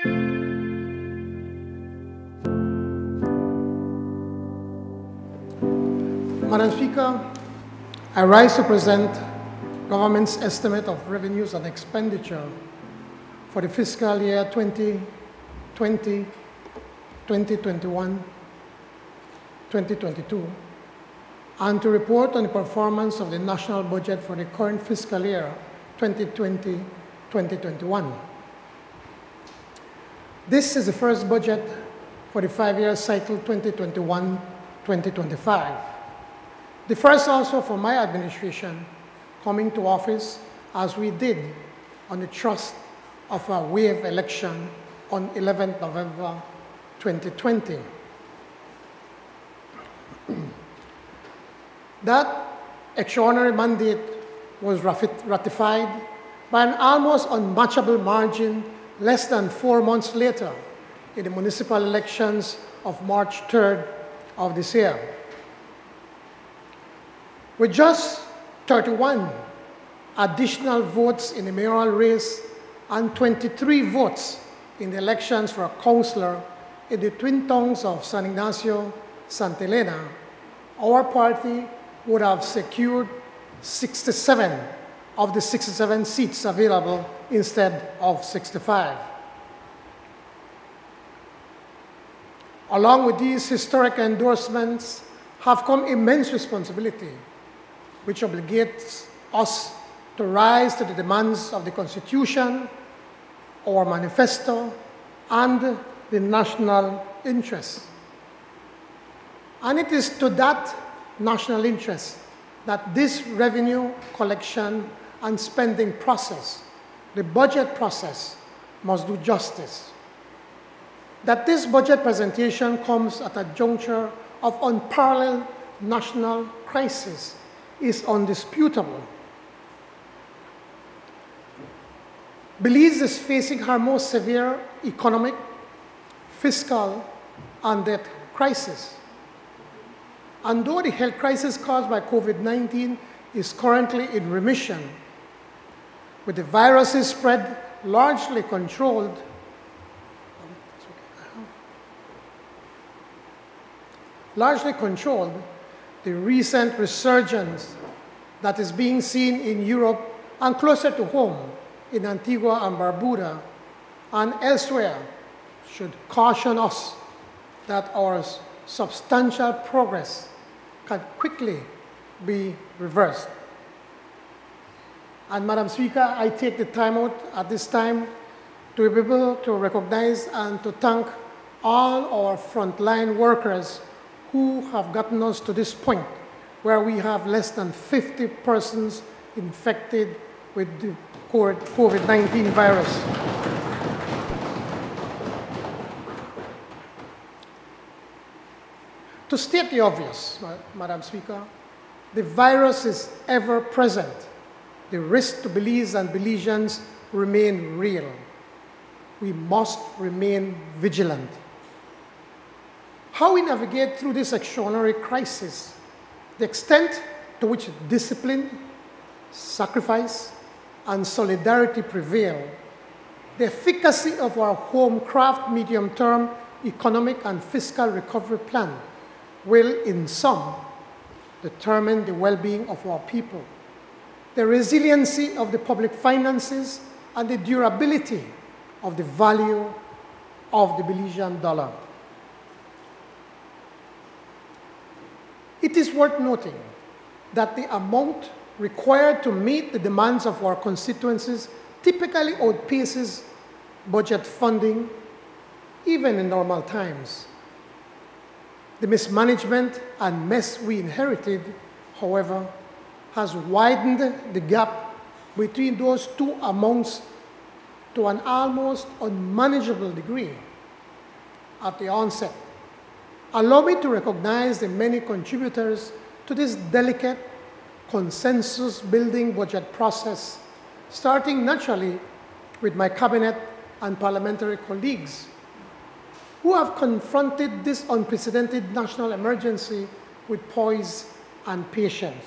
Madam Speaker, I rise to present government's estimate of revenues and expenditure for the fiscal year 2020, 2021, 2022, and to report on the performance of the national budget for the current fiscal year 2020-2021. This is the first budget for the 5-year cycle 2021-2025. The first also for my administration coming to office as we did on the trust of a wave election on 11th November 2020. That extraordinary mandate was ratified by an almost unmatchable margin less than 4 months later in the municipal elections of March 3rd of this year. With just 31 additional votes in the mayoral race and 23 votes in the elections for a councillor in the twin towns of San Ignacio, Santa Elena, our party would have secured 67 of the 67 seats available instead of 65. Along with these historic endorsements have come immense responsibility, which obligates us to rise to the demands of the Constitution, our manifesto, and the national interest. And it is to that national interest that this revenue collection and spending process, the budget process, must do justice. That this budget presentation comes at a juncture of unparalleled national crisis is undisputable. Belize is facing her most severe economic, fiscal, and debt crisis. And though the health crisis caused by COVID-19 is currently in remission, with the virus's spread largely controlled, the recent resurgence that is being seen in Europe and closer to home in Antigua and Barbuda and elsewhere should caution us that our substantial progress can quickly be reversed. And Madam Speaker, I take the time out at this time to be able to recognize and to thank all our frontline workers who have gotten us to this point where we have less than 50 persons infected with the COVID-19 virus. To state the obvious, Madam Speaker, the virus is ever present. The risk to Belize and Belizeans remain real. We must remain vigilant. How we navigate through this extraordinary crisis, the extent to which discipline, sacrifice, and solidarity prevail, the efficacy of our home-craft medium-term economic and fiscal recovery plan will, in sum, determine the well-being of our people, the resiliency of the public finances, and the durability of the value of the Belizean dollar. It is worth noting that the amount required to meet the demands of our constituencies typically outpaces budget funding, even in normal times. The mismanagement and mess we inherited, however, has widened the gap between those two amounts to an almost unmanageable degree at the onset. Allow me to recognize the many contributors to this delicate consensus-building budget process, starting naturally with my cabinet and parliamentary colleagues, who have confronted this unprecedented national emergency with poise and patience.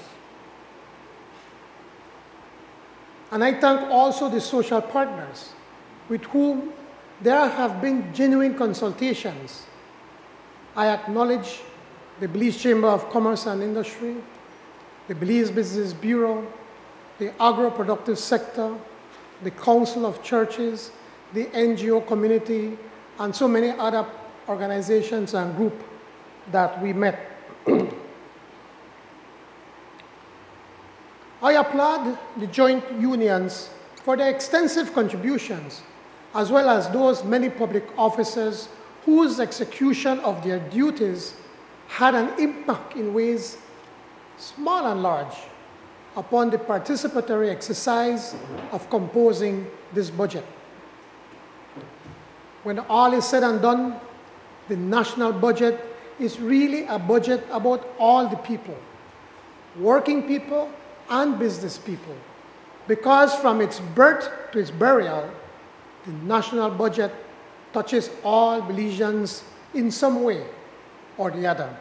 And I thank also the social partners with whom there have been genuine consultations. I acknowledge the Belize Chamber of Commerce and Industry, the Belize Business Bureau, the agro-productive sector, the Council of Churches, the NGO community, and so many other organizations and groups that we met. I applaud the joint unions for their extensive contributions, as well as those many public officers whose execution of their duties had an impact in ways small and large upon the participatory exercise of composing this budget. When all is said and done, the national budget is really a budget about all the people, working people and business people, because from its birth to its burial, the national budget touches all Belizeans in some way or the other.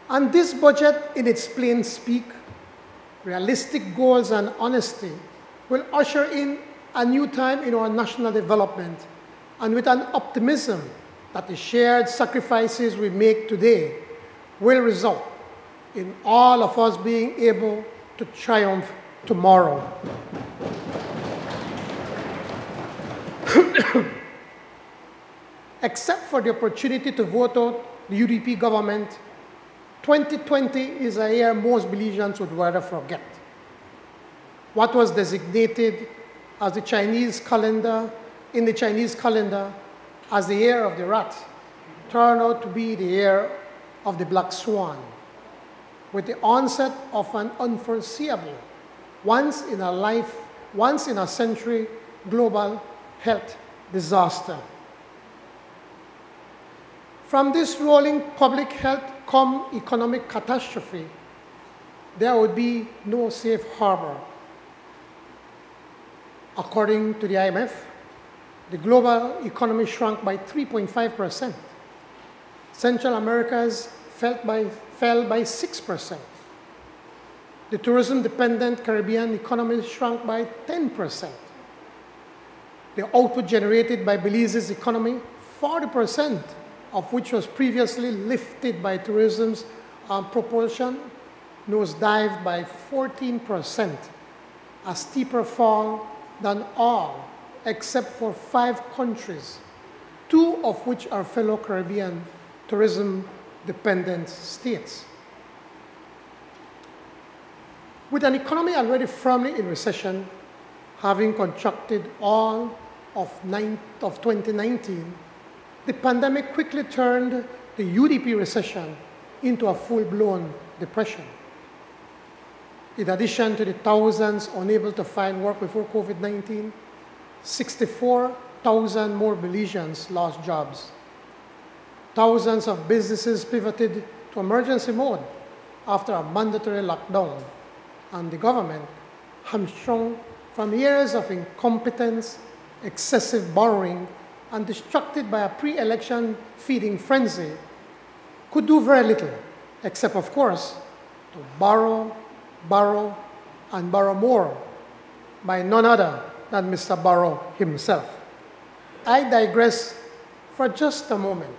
And this budget, in its plain speak, realistic goals and honesty, will usher in a new time in our national development, and with an optimism that the shared sacrifices we make today will result in all of us being able to triumph tomorrow. Except for the opportunity to vote out the UDP government, 2020 is a year most Belizeans would rather forget. What was designated as the Chinese calendar, in the Chinese calendar, as the year of the rat, turned out to be the year of the black swan, with the onset of an unforeseeable, once in a century global health disaster. From this rolling public health come economic catastrophe, there would be no safe harbor. According to the IMF, the global economy shrunk by 3.5%. Central Americas fell by 6%. The tourism-dependent Caribbean economy shrunk by 10%. The output generated by Belize's economy, 40% of which was previously lifted by tourism's propulsion, nosedived by 14%, a steeper fall than all except for 5 countries, 2 of which are fellow Caribbean tourism-dependent states. With an economy already firmly in recession, having contracted all of 2019, the pandemic quickly turned the UDP recession into a full-blown depression. In addition to the thousands unable to find work before COVID-19, 64,000 more Belizeans lost jobs. Thousands of businesses pivoted to emergency mode after a mandatory lockdown, and the government, hamstrung from years of incompetence, excessive borrowing, and distracted by a pre-election feeding frenzy, could do very little, except, of course, to borrow, and borrow more by none other than Mr. Barrow himself. I digress for just a moment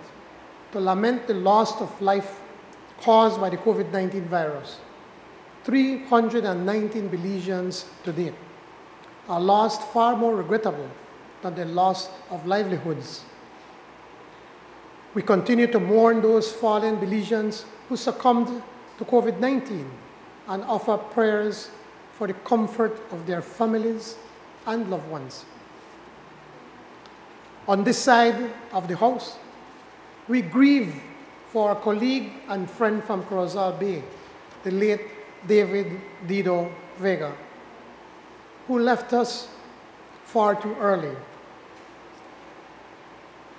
to lament the loss of life caused by the COVID-19 virus. 319 Belizeans to date, a loss far more regrettable than the loss of livelihoods. We continue to mourn those fallen Belizeans who succumbed to COVID-19 and offer prayers for the comfort of their families and loved ones. On this side of the house, we grieve for our colleague and friend from Corozal Bay, the late David Dido Vega, who left us far too early.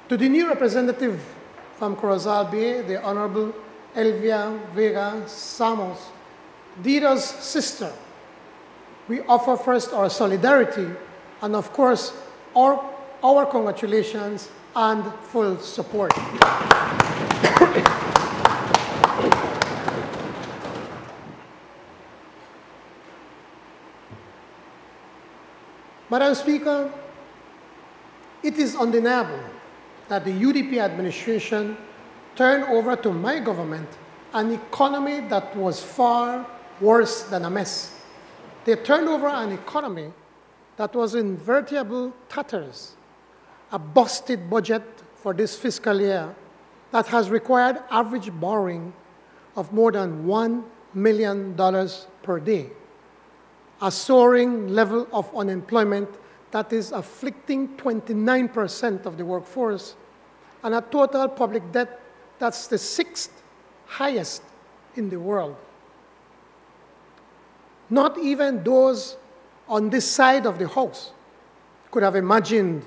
To the new representative from Corozal Bay, the Honorable Elvia Vega Samos, Dido's sister, we offer first our solidarity and, of course, our congratulations and full support. Madam Speaker, It is undeniable that the UDP administration turned over to my government an economy that was far worse than a mess. They turned over an economy that was in veritable tatters, a busted budget for this fiscal year that has required average borrowing of more than $1 million per day, a soaring level of unemployment that is afflicting 29% of the workforce, and a total public debt that's the sixth highest in the world. Not even those on this side of the house could have imagined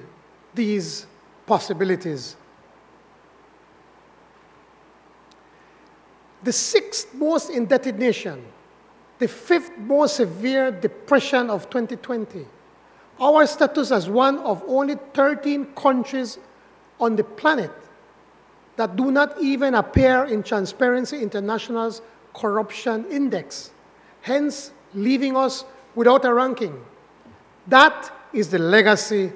these possibilities. The sixth most indebted nation, the fifth most severe depression of 2020, our status as one of only 13 countries on the planet that do not even appear in Transparency International's corruption index, hence leaving us without a ranking. That is the legacy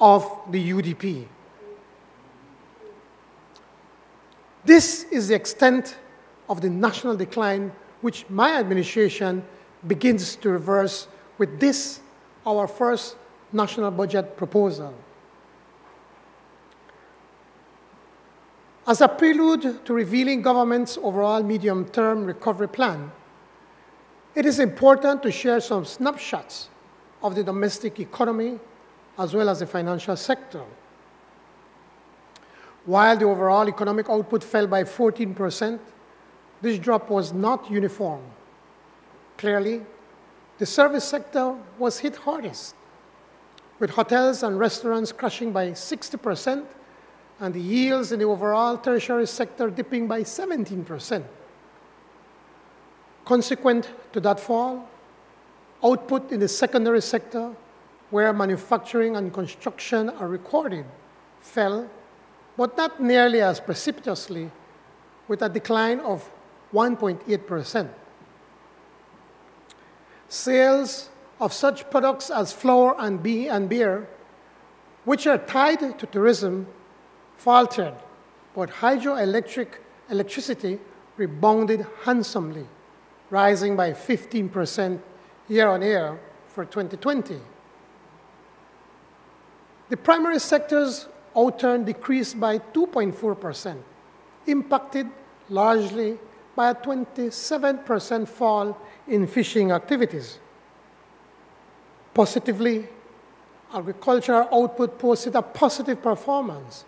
of the UDP. This is the extent of the national decline which my administration begins to reverse with this, our first national budget proposal. As a prelude to revealing government's overall medium-term recovery plan, it is important to share some snapshots of the domestic economy as well as the financial sector. While the overall economic output fell by 14%, this drop was not uniform. Clearly, the service sector was hit hardest, with hotels and restaurants crashing by 60% and the yields in the overall tertiary sector dipping by 17%. Consequent to that fall, output in the secondary sector, where manufacturing and construction are recorded, fell, but not nearly as precipitously, with a decline of 1.8%. Sales of such products as flour and beer, which are tied to tourism, faltered, but electricity rebounded handsomely, rising by 15% year-on-year for 2020. The primary sector's outturn decreased by 2.4%, impacted largely by a 27% fall in fishing activities. Positively, agricultural output posted a positive performance,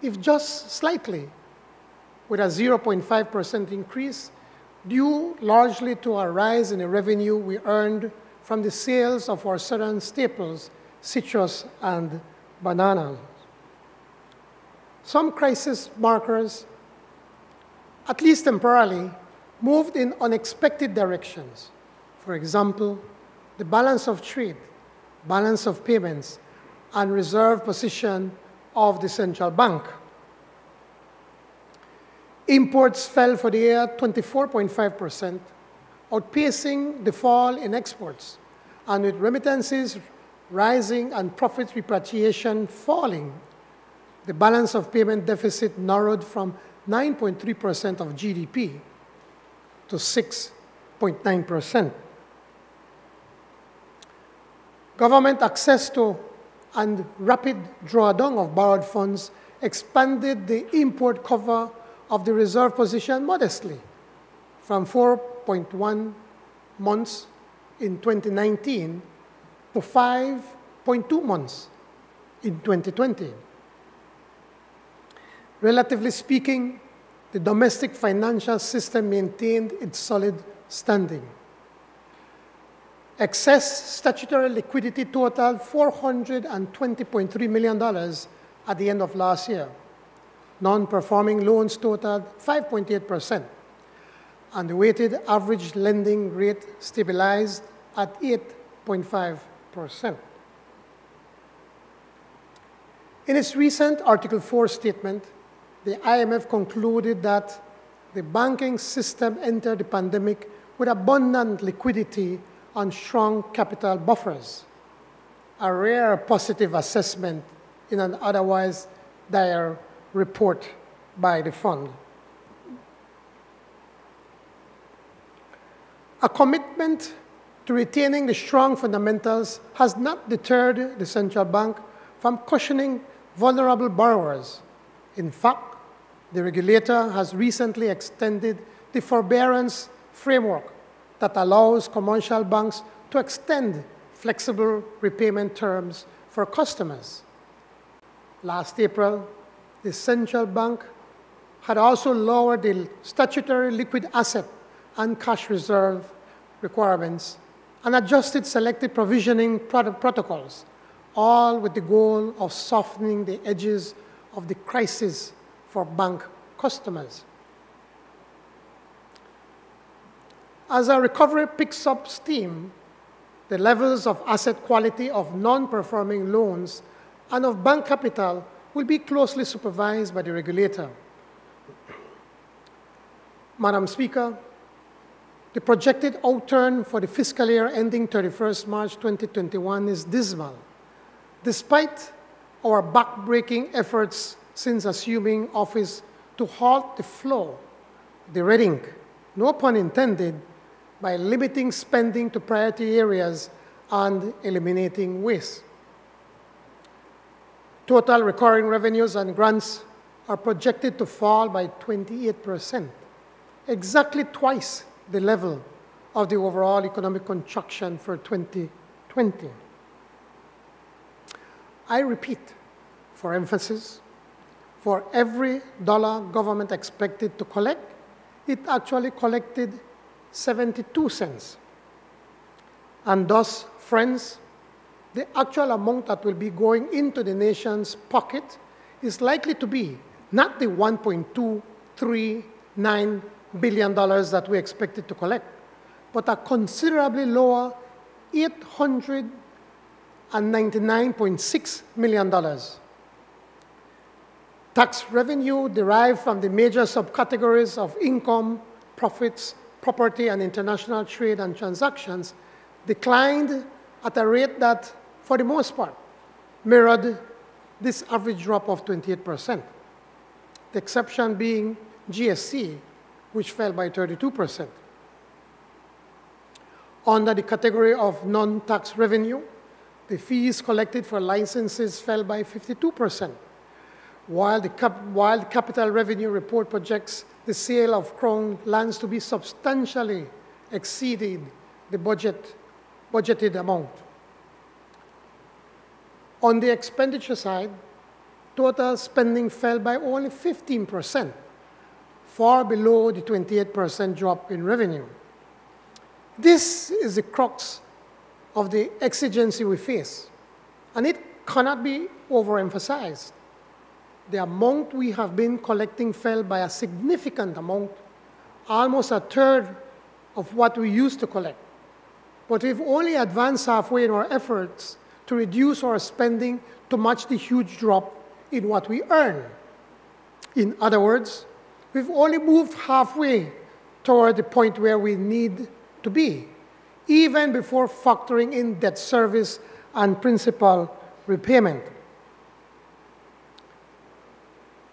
if just slightly, with a 0.5% increase, due largely to a rise in the revenue we earned from the sales of our southern staples, citrus and bananas. Some crisis markers, at least temporarily, moved in unexpected directions. For example, the balance of trade, balance of payments, and reserve position of the central bank. Imports fell for the year 24.5%, outpacing the fall in exports, and with remittances rising and profit repatriation falling, the balance of payment deficit narrowed from 9.3% of GDP to 6.9%. Government access to and rapid drawdown of borrowed funds expanded the import cover of the reserve position modestly from 4.1 months in 2019 to 5.2 months in 2020. Relatively speaking, the domestic financial system maintained its solid standing. Excess statutory liquidity totaled $420.3 million at the end of last year. Non-performing loans totaled 5.8%, and the weighted average lending rate stabilized at 8.5%. In its recent Article 4 statement, the IMF concluded that the banking system entered the pandemic with abundant liquidity and strong capital buffers, a rare positive assessment in an otherwise dire report by the fund. A commitment to retaining the strong fundamentals has not deterred the central bank from cushioning vulnerable borrowers. In fact, the regulator has recently extended the forbearance framework that allows commercial banks to extend flexible repayment terms for customers. Last April, the central bank had also lowered the statutory liquid asset and cash reserve requirements and adjusted selected provisioning protocols, all with the goal of softening the edges of the crisis for bank customers. As our recovery picks up steam, the levels of asset quality of non-performing loans and of bank capital will be closely supervised by the regulator. Madam Speaker, the projected outturn for the fiscal year ending 31st March 2021 is dismal, despite our back-breaking efforts since assuming office to halt the flow, the red ink, no pun intended, by limiting spending to priority areas and eliminating waste. Total recurring revenues and grants are projected to fall by 28%, exactly twice the level of the overall economic contraction for 2020. I repeat, for emphasis, for every dollar government expected to collect, it actually collected 72 cents. And thus, friends, the actual amount that will be going into the nation's pocket is likely to be not the $1.239 billion that we expected to collect, but a considerably lower $899.6 million. Tax revenue derived from the major subcategories of income, profits, property, and international trade and transactions declined at a rate that, for the most part, mirrored this average drop of 28%, the exception being GSC, which fell by 32%. Under the category of non-tax revenue, the fees collected for licenses fell by 52%, while the capital revenue report projects the sale of Crown lands to be substantially exceeded the budgeted amount. On the expenditure side, total spending fell by only 15%, far below the 28% drop in revenue. This is the crux of the exigency we face, and it cannot be overemphasized. The amount we have been collecting fell by a significant amount, almost a third of what we used to collect. But we've only advanced halfway in our efforts to reduce our spending to match the huge drop in what we earn. In other words, we've only moved halfway toward the point where we need to be, even before factoring in debt service and principal repayment.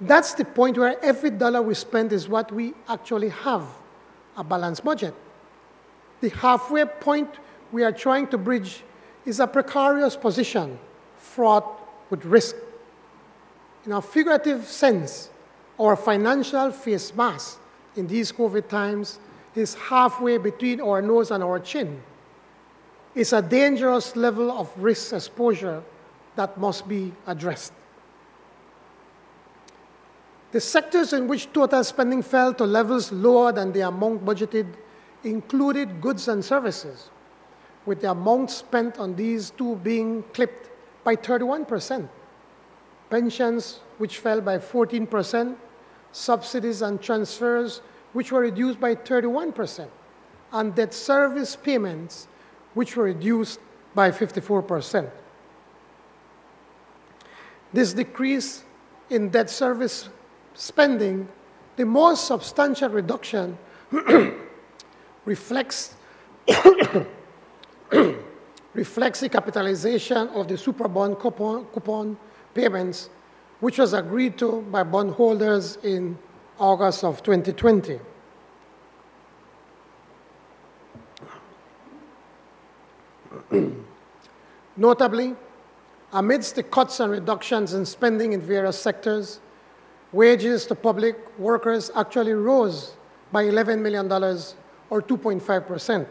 That's the point where every dollar we spend is what we actually have, a balanced budget. The halfway point we are trying to bridge is a precarious position fraught with risk. In a figurative sense, our financial face mask in these COVID times is halfway between our nose and our chin. It's a dangerous level of risk exposure that must be addressed. The sectors in which total spending fell to levels lower than the amount budgeted included goods and services, with the amount spent on these two being clipped by 31%. Pensions, which fell by 14%, subsidies and transfers, which were reduced by 31%, and debt service payments, which were reduced by 54%. This decrease in debt service spending, the most substantial reduction, reflects the capitalization of the Superbond coupon, payments, which was agreed to by bondholders in August of 2020. Notably, amidst the cuts and reductions in spending in various sectors, wages to public workers actually rose by $11 million, or 2.5%.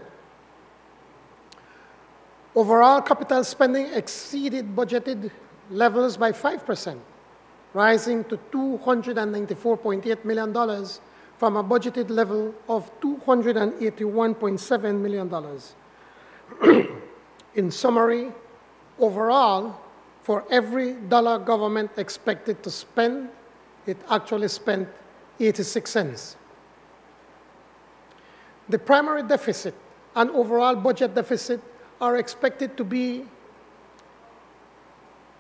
Overall capital spending exceeded budgeted levels by 5%, rising to $294.8 million from a budgeted level of $281.7 million. In summary, overall, for every dollar government expected to spend, it actually spent 86 cents. The primary deficit and overall budget deficit are expected to be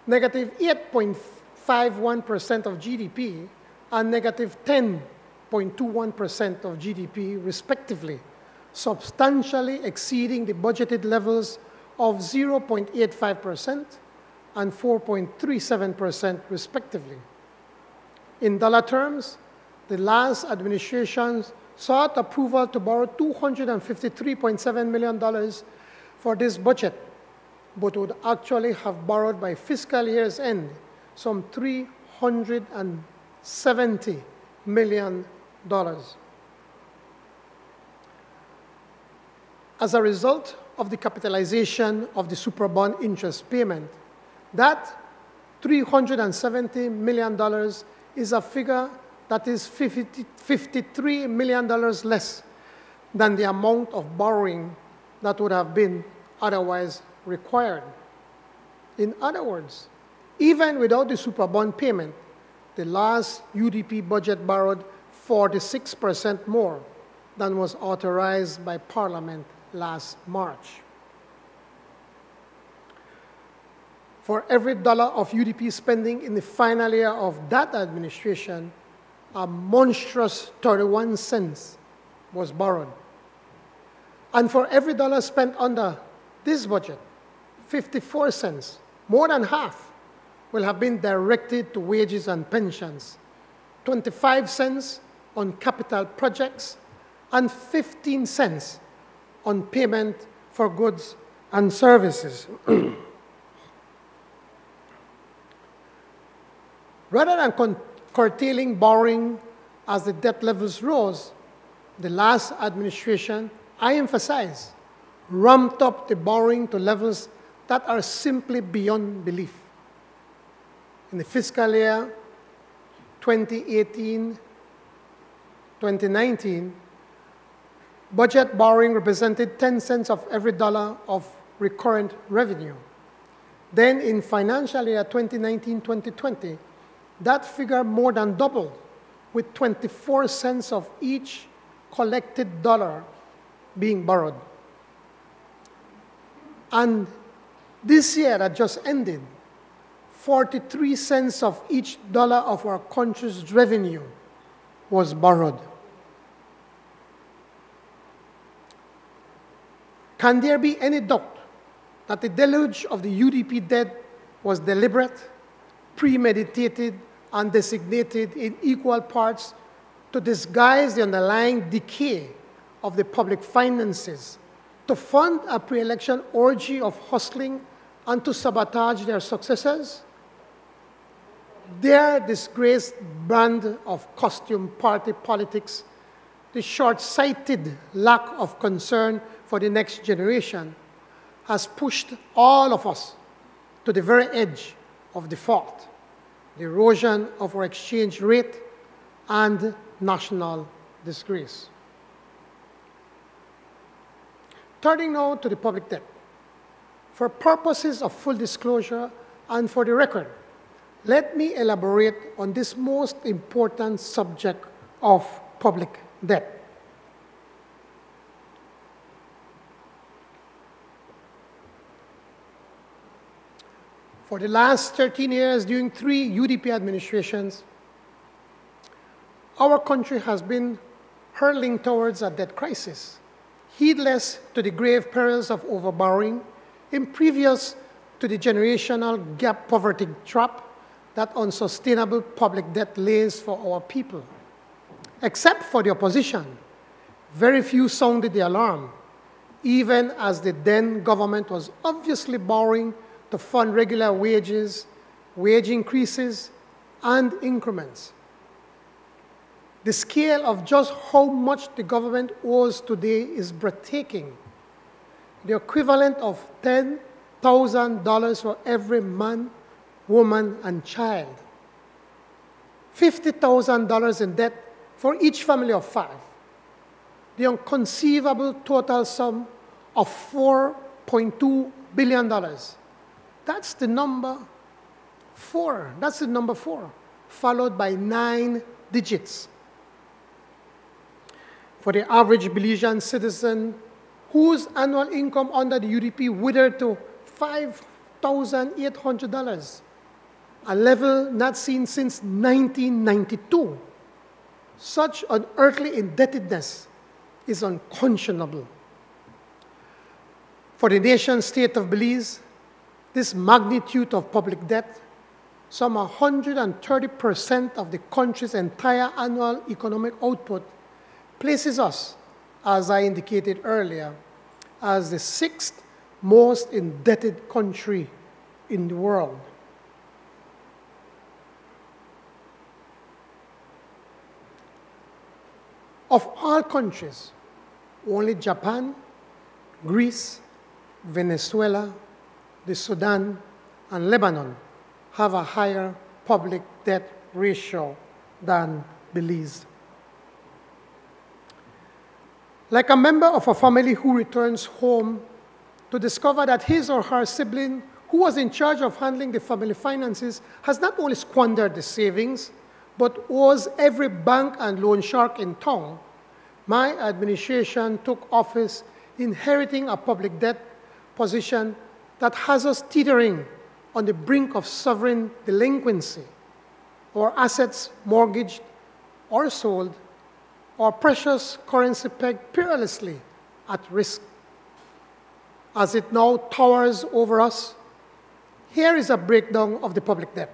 negative 8.51% of GDP and negative 10.21% of GDP, respectively, substantially exceeding the budgeted levels of 0.85% and 4.37%, respectively. In dollar terms, the last administration sought approval to borrow $253.7 million for this budget, but would actually have borrowed by fiscal year's end some $370 million. As a result of the capitalization of the Superbond interest payment, that $370 million is a figure that is $53 million less than the amount of borrowing that would have been otherwise required. In other words, even without the Superbond payment, the last UDP budget borrowed 46% more than was authorized by Parliament last March. For every dollar of UDP spending in the final year of that administration, a monstrous 31 cents was borrowed. And for every dollar spent under this budget, 54 cents, more than half, will have been directed to wages and pensions, 25 cents on capital projects, and 15 cents on payment for goods and services. Rather than curtailing borrowing as the debt levels rose, the last administration, I emphasize, ramped up the borrowing to levels that are simply beyond belief. In the fiscal year 2018-2019, budget borrowing represented 10 cents of every dollar of recurrent revenue. Then in financial year 2019-2020, that figure more than doubled, with 24 cents of each collected dollar being borrowed. And this year that just ended, 43 cents of each dollar of our country's revenue was borrowed. Can there be any doubt that the deluge of the UDP debt was deliberate, premeditated, and designated in equal parts to disguise the underlying decay of the public finances, to fund a pre-election orgy of hustling, and to sabotage their successors? Their disgraced brand of costume party politics, the short-sighted lack of concern for the next generation, has pushed all of us to the very edge of default, the erosion of our exchange rate, and national disgrace. Turning now to the public debt. For purposes of full disclosure and for the record, let me elaborate on this most important subject of public debt. For the last 13 years, during 3 UDP administrations, our country has been hurtling towards a debt crisis, heedless to the grave perils of overborrowing, impervious to the generational gap poverty trap, that unsustainable public debt lays for our people. Except for the opposition, very few sounded the alarm, even as the then government was obviously borrowing to fund regular wages, wage increases, and increments. The scale of just how much the government owes today is breathtaking. The equivalent of $10,000 for every man, woman, and child. $50,000 in debt for each family of 5. The inconceivable total sum of $4.2 billion. That's the number 4. That's the number 4, followed by 9 digits. For the average Belizean citizen whose annual income under the UDP withered to $5,800, a level not seen since 1992. Such unearthly indebtedness is unconscionable. For the nation state of Belize, this magnitude of public debt, some 130% of the country's entire annual economic output, places us, as I indicated earlier, as the 6th most indebted country in the world. Of all countries, only Japan, Greece, Venezuela, the Sudan, and Lebanon have a higher public debt ratio than Belize. Like a member of a family who returns home to discover that his or her sibling who was in charge of handling the family finances has not only squandered the savings, but owes every bank and loan shark in town, my administration took office inheriting a public debt position that has us teetering on the brink of sovereign delinquency, or assets mortgaged or sold, or precious currency pegged perilously at risk. As it now towers over us, here is a breakdown of the public debt.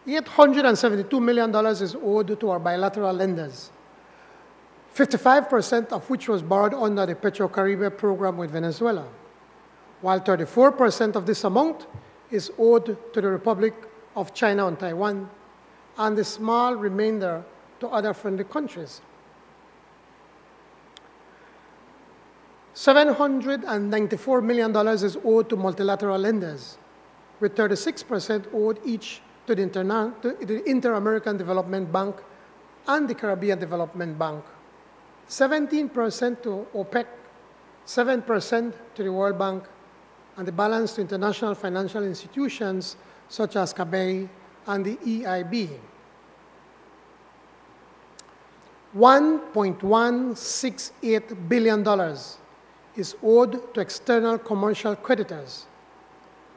$872 million is owed to our bilateral lenders, 55% of which was borrowed under the Petro-Caribe program with Venezuela, while 34% of this amount is owed to the Republic of China and Taiwan, and the small remainder to other friendly countries. $794 million is owed to multilateral lenders, with 36% owed each to the Inter-American Development Bank and the Caribbean Development Bank, 17% to OPEC, 7% to the World Bank, and the balance to international financial institutions such as CABEI and the EIB. $1.168 billion is owed to external commercial creditors,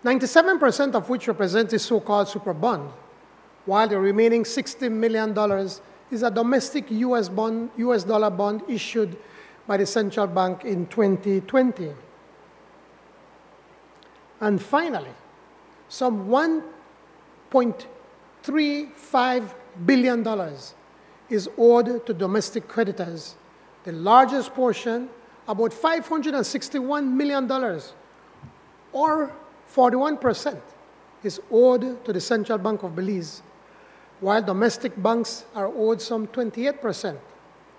97% of which represents the so-called super bond, while the remaining $60 million is a domestic US dollar bond issued by the central bank in 2020. And finally, some $1.35 billion is owed to domestic creditors. The largest portion, about $561 million, or 41%, is owed to the Central Bank of Belize, while domestic banks are owed some 28%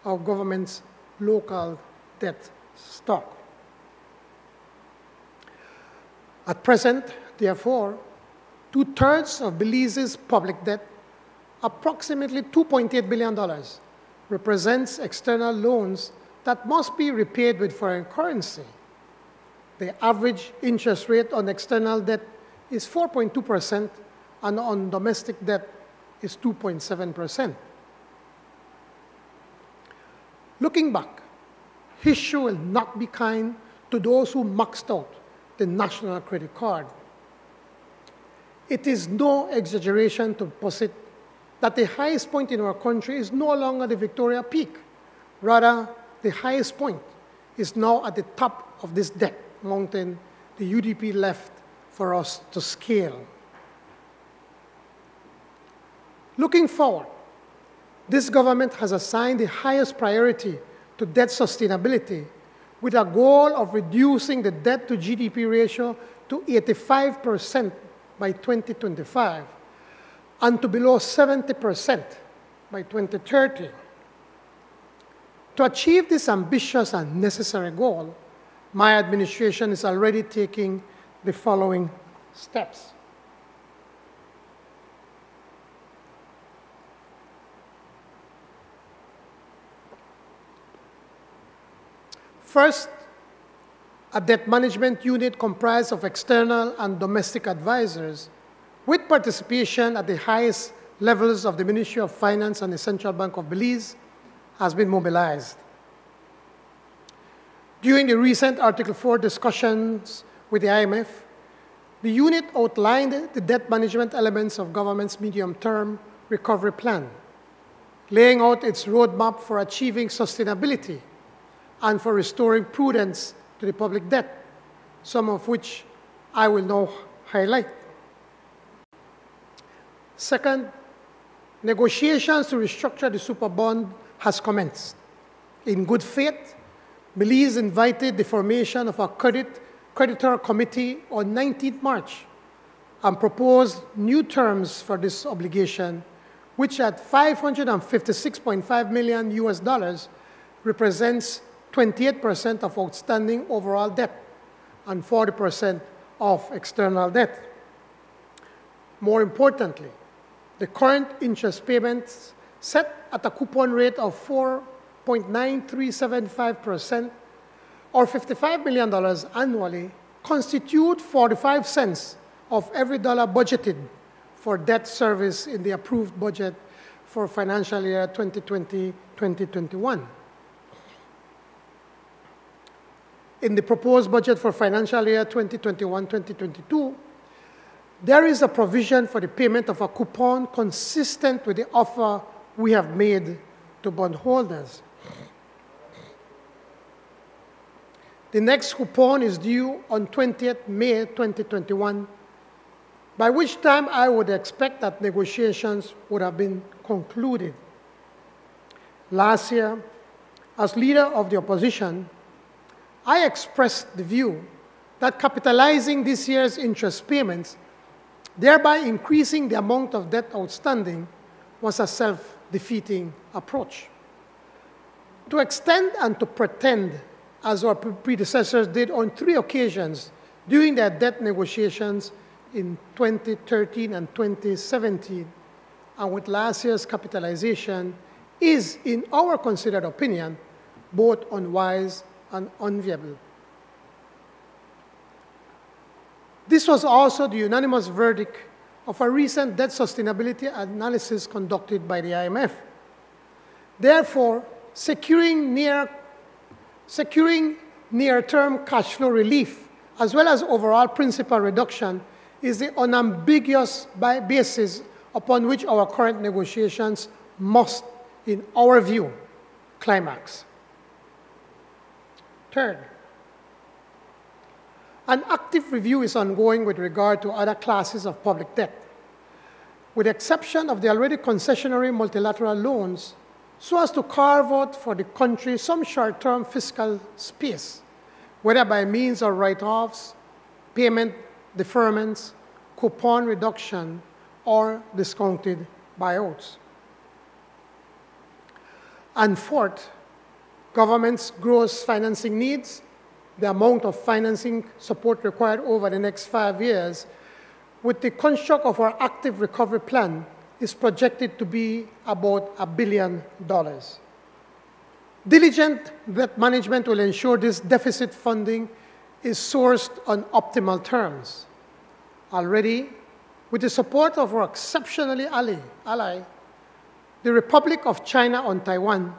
of government's local debt stock. At present, therefore, 2/3 of Belize's public debt, approximately $2.8 billion, represents external loans that must be repaid with foreign currency. The average interest rate on external debt is 4.2%, and on domestic debt is 2.7%. Looking back, history will not be kind to those who maxed out the national credit card. It is no exaggeration to posit that the highest point in our country is no longer the Victoria Peak. Rather, the highest point is now at the top of this debt mountain the UDP left for for us to scale. Looking forward, this government has assigned the highest priority to debt sustainability with a goal of reducing the debt to GDP ratio to 85% by 2025 and to below 70% by 2030. To achieve this ambitious and necessary goal, my administration is already taking the following steps. First, a debt management unit comprised of external and domestic advisors with participation at the highest levels of the Ministry of Finance and the Central Bank of Belize has been mobilized. During the recent Article 4 discussions with the IMF, the unit outlined the debt management elements of government's medium-term recovery plan, laying out its roadmap for achieving sustainability and for restoring prudence to the public debt, some of which I will now highlight. Second, negotiations to restructure the super bond has commenced. In good faith, Belize invited the formation of a creditor committee on 19th March and proposed new terms for this obligation, which at $556.5 million US represents 28% of outstanding overall debt and 40% of external debt. More importantly, the current interest payments set at a coupon rate of 4.9375% or $55 million annually constitute 45 cents of every dollar budgeted for debt service in the approved budget for financial year 2020-2021. In the proposed budget for financial year 2021-2022, there is a provision for the payment of a coupon consistent with the offer we have made to bondholders. The next coupon is due on 20th May 2021, by which time I would expect that negotiations would have been concluded. Last year, as leader of the opposition, I expressed the view that capitalizing this year's interest payments, thereby increasing the amount of debt outstanding, was a self-defeating approach. To extend and to pretend, as our predecessors did on 3 occasions during their debt negotiations in 2013 and 2017, and with last year's capitalization, is, in our considered opinion, both unwise and unviable. This was also the unanimous verdict of a recent debt sustainability analysis conducted by the IMF. Therefore, securing near-term cash flow relief, as well as overall principal reduction, is the unambiguous basis upon which our current negotiations must, in our view, climax. Third, an active review is ongoing with regard to other classes of public debt, with the exception of the already concessionary multilateral loans, so as to carve out for the country some short-term fiscal space, whether by means of write-offs, payment deferments, coupon reduction, or discounted buyouts. And fourth, government's gross financing needs, the amount of financing support required over the next 5 years, with the construct of our active recovery plan, is projected to be about $1 billion. Diligent debt management will ensure this deficit funding is sourced on optimal terms. Already, with the support of our exceptionally ally, the Republic of China on Taiwan,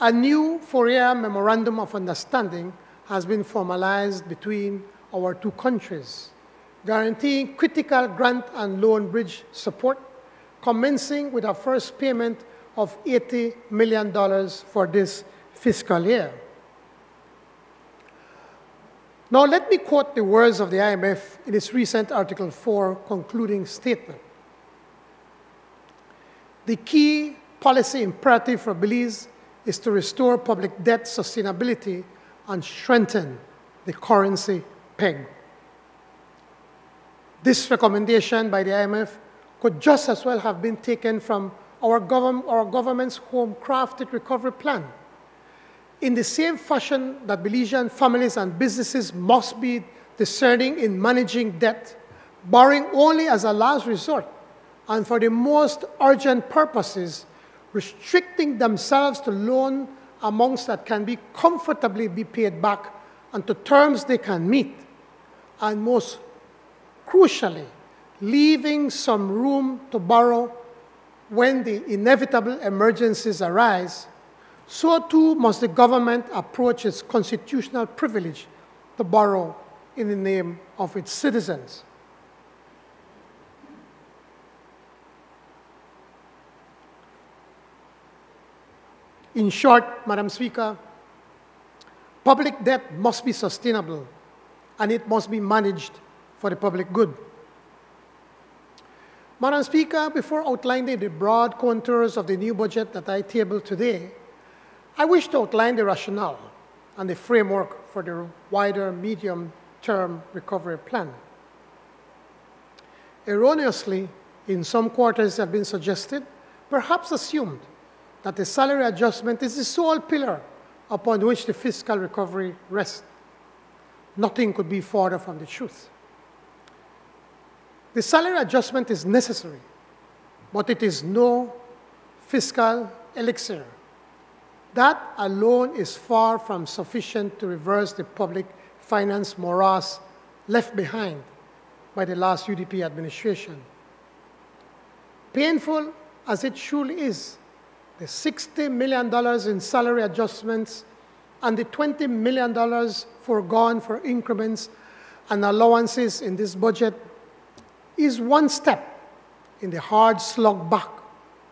a new 4-year memorandum of understanding has been formalized between our 2 countries, guaranteeing critical grant and loan bridge support, commencing with a first payment of $80 million for this fiscal year. Now, let me quote the words of the IMF in its recent Article 4 concluding statement. The key policy imperative for Belize is to restore public debt sustainability and strengthen the currency peg. This recommendation by the IMF could just as well have been taken from our government's home-crafted recovery plan. In the same fashion that Belizean families and businesses must be discerning in managing debt, borrowing only as a last resort, and for the most urgent purposes, restricting themselves to loan amounts that can be comfortably be paid back and to terms they can meet, and most crucially, leaving some room to borrow when the inevitable emergencies arise, so too must the government approach its constitutional privilege to borrow in the name of its citizens. In short, Madam Speaker, public debt must be sustainable and it must be managed for the public good. Madam Speaker, before outlining the broad contours of the new budget that I tabled today, I wish to outline the rationale and the framework for the wider medium-term recovery plan. Erroneously, in some quarters have been suggested, perhaps assumed, that the salary adjustment is the sole pillar upon which the fiscal recovery rests. Nothing could be further from the truth. The salary adjustment is necessary, but it is no fiscal elixir. That alone is far from sufficient to reverse the public finance morass left behind by the last UDP administration. Painful as it truly is, the $60 million in salary adjustments and the $20 million foregone for increments and allowances in this budget is one step in the hard slog back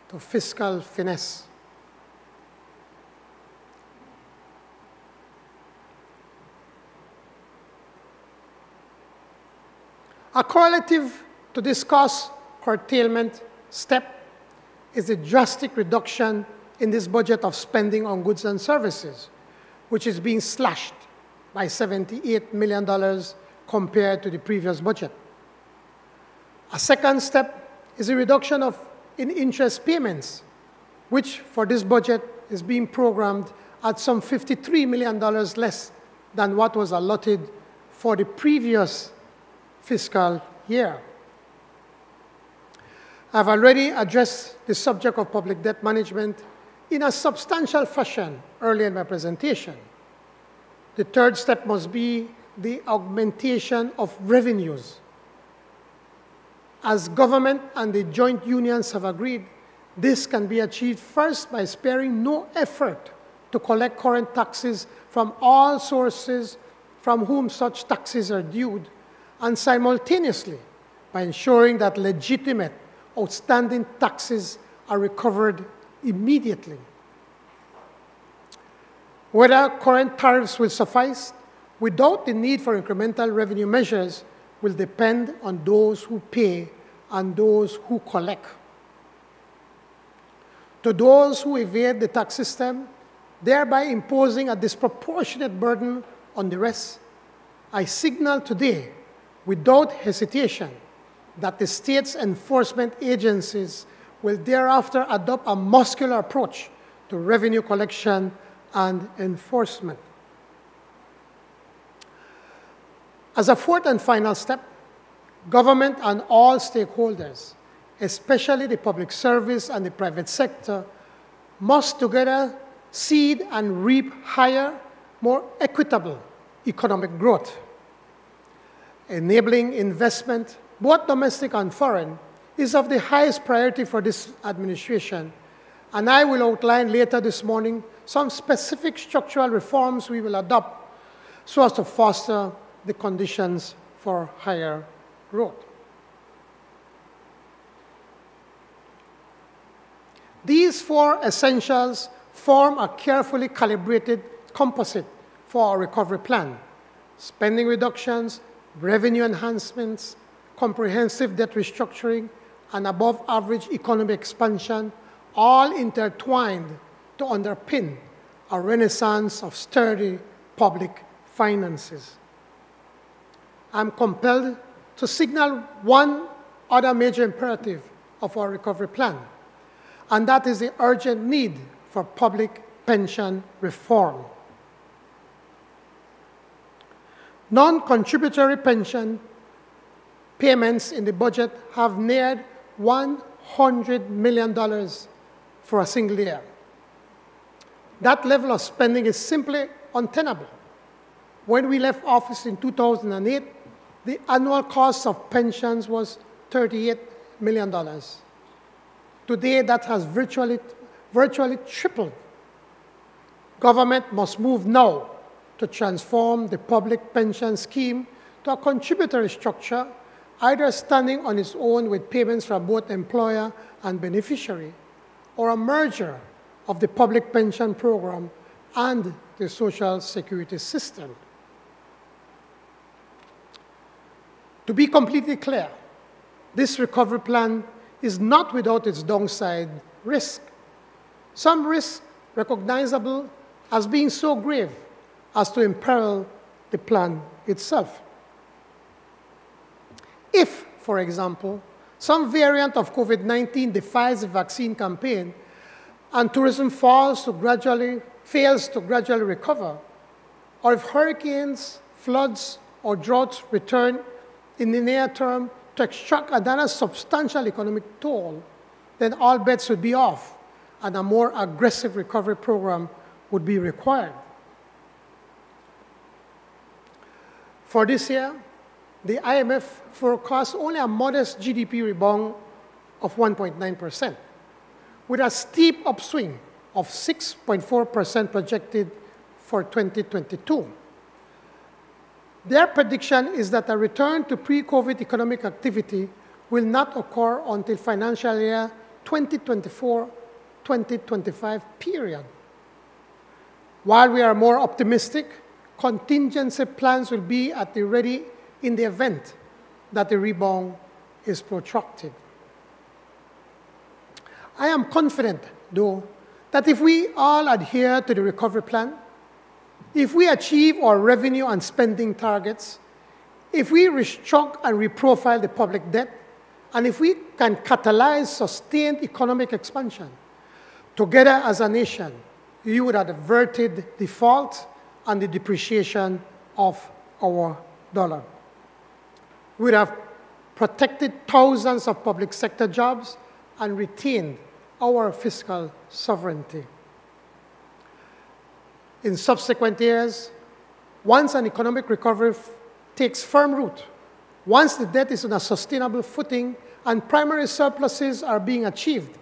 to fiscal finesse. A correlative to this cost curtailment step is the drastic reduction in this budget of spending on goods and services, which is being slashed by $78 million compared to the previous budget. A second step is a reduction in interest payments, which for this budget is being programmed at some $53 million less than what was allotted for the previous fiscal year. I've already addressed the subject of public debt management in a substantial fashion earlier in my presentation. The third step must be the augmentation of revenues. As government and the joint unions have agreed, this can be achieved first by sparing no effort to collect current taxes from all sources from whom such taxes are due, and simultaneously by ensuring that legitimate outstanding taxes are recovered immediately. Whether current tariffs will suffice without the need for incremental revenue measures will depend on those who pay and those who collect. To those who evade the tax system, thereby imposing a disproportionate burden on the rest, I signal today, without hesitation, that the state's enforcement agencies will thereafter adopt a muscular approach to revenue collection and enforcement. As a fourth and final step, government and all stakeholders, especially the public service and the private sector, must together seed and reap higher, more equitable economic growth. Enabling investment, both domestic and foreign, is of the highest priority for this administration, and I will outline later this morning some specific structural reforms we will adopt so as to foster the conditions for higher growth. These four essentials form a carefully calibrated composite for our recovery plan, spending reductions, revenue enhancements, comprehensive debt restructuring, and above-average economic expansion, all intertwined to underpin a renaissance of sturdy public finances. I'm compelled to signal one other major imperative of our recovery plan, and that is the urgent need for public pension reform. Non-contributory pension payments in the budget have neared $100 million for a single year. That level of spending is simply untenable. When we left office in 2008, the annual cost of pensions was $38 million. Today, that has virtually tripled. Government must move now to transform the public pension scheme to a contributory structure, either standing on its own with payments from both employer and beneficiary, or a merger of the public pension program and the social security system. To be completely clear, this recovery plan is not without its downside risk. Some risks recognizable as being so grave as to imperil the plan itself. If, for example, some variant of COVID-19 defies the vaccine campaign and tourism fails to gradually recover, or if hurricanes, floods, or droughts return in the near term to extract another substantial economic toll, then all bets would be off and a more aggressive recovery program would be required. For this year, the IMF forecasts only a modest GDP rebound of 1.9%, with a steep upswing of 6.4% projected for 2022. Their prediction is that a return to pre-COVID economic activity will not occur until financial year 2024-2025 period. While we are more optimistic, contingency plans will be at the ready in the event that the rebound is protracted. I am confident, though, that if we all adhere to the recovery plan, if we achieve our revenue and spending targets, if we restructure and reprofile the public debt, and if we can catalyze sustained economic expansion, together as a nation, you would have averted default and the depreciation of our dollar. We would have protected thousands of public sector jobs and retained our fiscal sovereignty. In subsequent years, once an economic recovery takes firm root, once the debt is on a sustainable footing and primary surpluses are being achieved,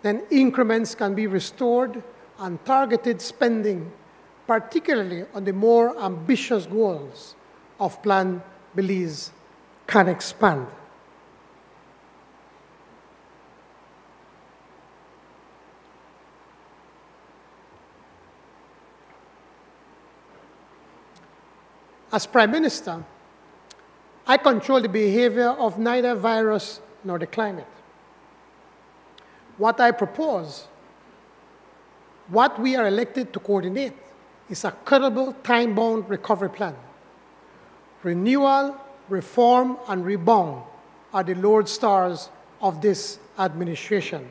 then increments can be restored and targeted spending, particularly on the more ambitious goals of Plan Belize, can expand. As Prime Minister, I control the behavior of neither virus nor the climate. What I propose, what we are elected to coordinate, is a credible, time-bound recovery plan. Renewal, reform, and rebound are the lodestars of this administration.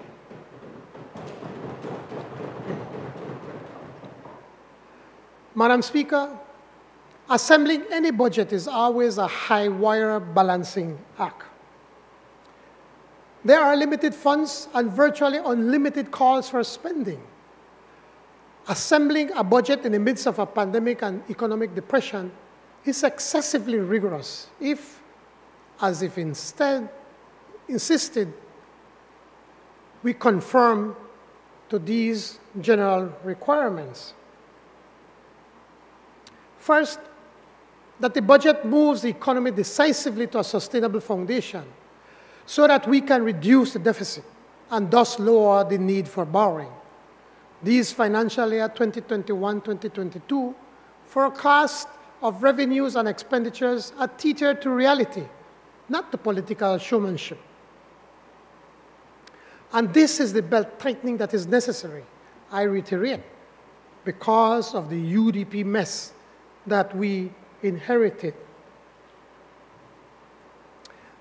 Madam Speaker, assembling any budget is always a high-wire balancing act. There are limited funds and virtually unlimited calls for spending. Assembling a budget in the midst of a pandemic and economic depression is excessively rigorous if instead insisted we conform to these general requirements. First, that the budget moves the economy decisively to a sustainable foundation so that we can reduce the deficit and thus lower the need for borrowing. These financial year 2021-2022 forecast of revenues and expenditures are tethered to reality, not to political showmanship. And this is the belt tightening that is necessary, I reiterate, because of the UDP mess that we inherited.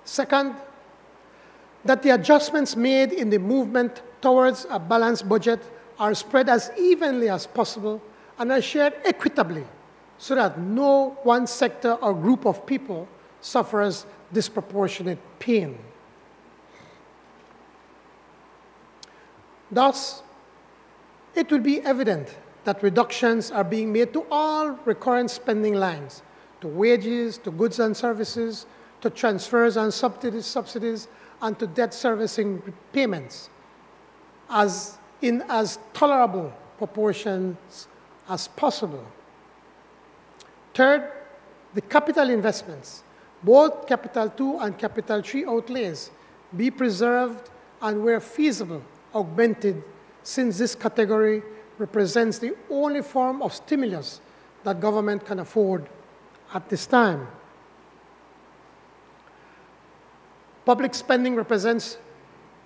Second, that the adjustments made in the movement towards a balanced budget are spread as evenly as possible and are shared equitably so that no one sector or group of people suffers disproportionate pain. Thus, it will be evident that reductions are being made to all recurrent spending lines, to wages, to goods and services, to transfers and subsidies, and to debt servicing payments, in as tolerable proportions as possible. Third, the capital investments, both Capital 2 and Capital 3 outlays, be preserved and, where feasible, augmented, since this category represents the only form of stimulus that government can afford at this time. Public spending represents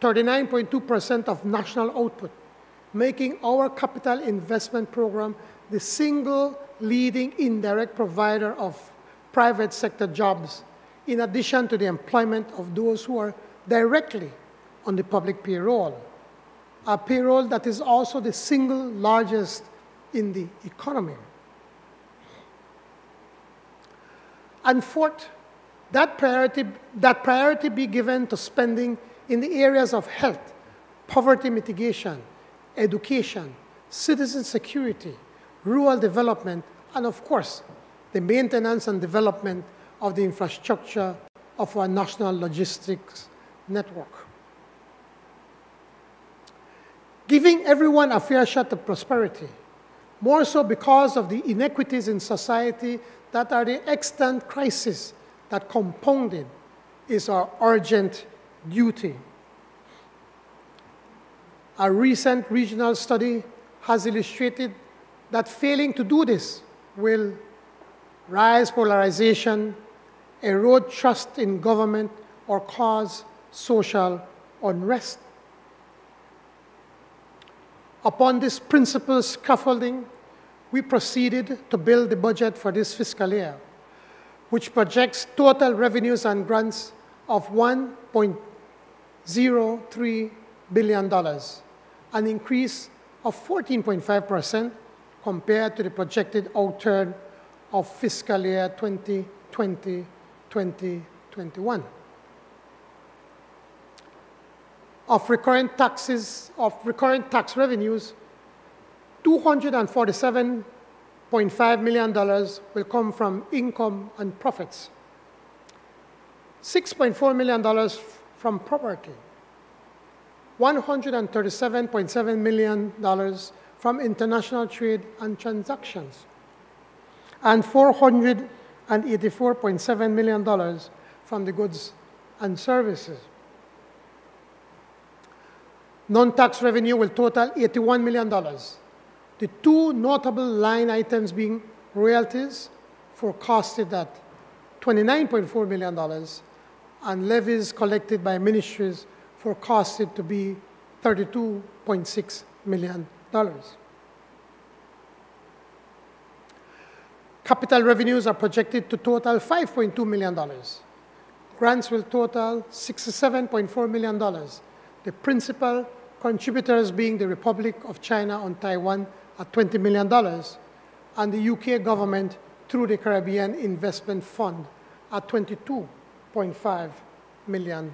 39.2% of national output, making our capital investment program the single leading indirect provider of private sector jobs, in addition to the employment of those who are directly on the public payroll, a payroll that is also the single largest in the economy. And fourth, that priority be given to spending in the areas of health, poverty mitigation, education, citizen security, rural development, and of course, the maintenance and development of the infrastructure of our national logistics network. Giving everyone a fair shot at prosperity, more so because of the inequities in society that are the extant crisis that compounded, is our urgent duty. A recent regional study has illustrated that failing to do this will rise polarization, erode trust in government, or cause social unrest. Upon this principal scaffolding, we proceeded to build the budget for this fiscal year, which projects total revenues and grants of $1.03 billion, an increase of 14.5% compared to the projected outturn of fiscal year 2020-2021. Of recurrent tax revenues, $247.5 million will come from income and profits, $6.4 million from property, $137.7 million from international trade and transactions, and $484.7 million from the goods and services. Non-tax revenue will total $81 million. The two notable line items being royalties, forecasted at $29.4 million, and levies collected by ministries, forecasted to be $32.6 million. Capital revenues are projected to total $5.2 million. Grants will total $67.4 million. The principal contributors being the Republic of China on Taiwan at $20 million, and the UK government through the Caribbean Investment Fund at $22.5 million.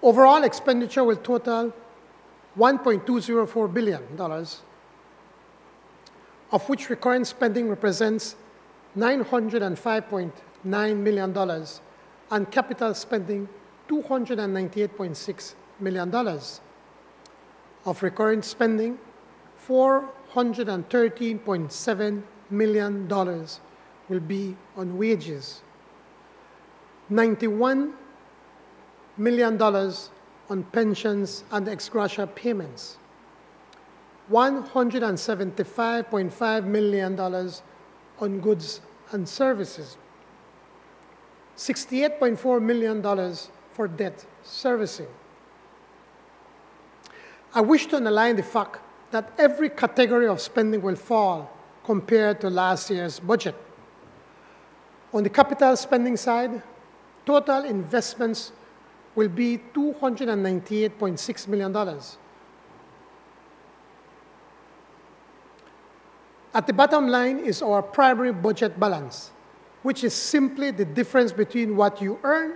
Overall expenditure will total $1.204 billion, of which recurrent spending represents $905.9 million, and capital spending $298.6 million. Of recurrent spending, $413.7 million will be on wages. $91 million on pensions and ex gratia payments, $175.5 million on goods and services, $68.4 million for debt servicing. I wish to underline the fact that every category of spending will fall compared to last year's budget. On the capital spending side, total investments will be $298.6 million. At the bottom line is our primary budget balance, which is simply the difference between what you earn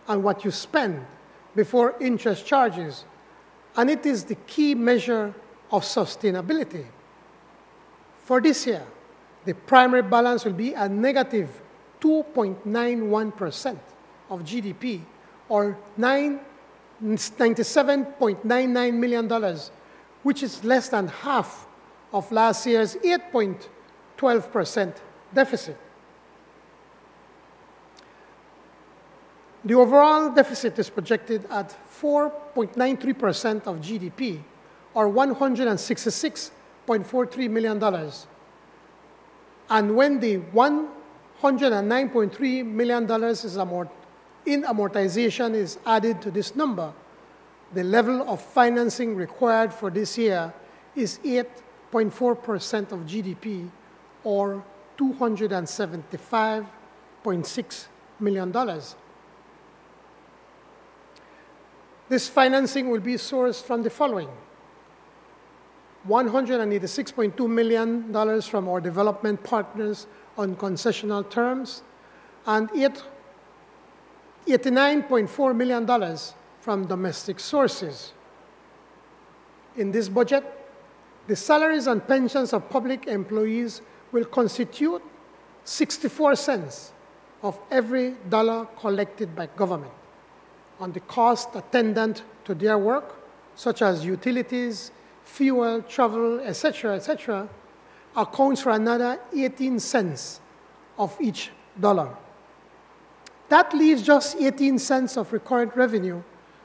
and what you spend before interest charges, and it is the key measure of sustainability. For this year, the primary balance will be a negative 2.91% of GDP, or $97.99 million, which is less than half of last year's 8.12% deficit. The overall deficit is projected at 4.93% of GDP, or $166.43 million. And when the $109.3 million in amortization is added to this number, the level of financing required for this year is 8.4% of GDP, or $275.6 million. This financing will be sourced from the following: $186.2 million from our development partners on concessional terms, and $89.4 million from domestic sources. In this budget, the salaries and pensions of public employees will constitute 64 cents of every dollar collected by government. On the cost attendant to their work, such as utilities, fuel, travel, etc., accounts for another 18 cents of each dollar. That leaves just 18 cents of recurrent revenue,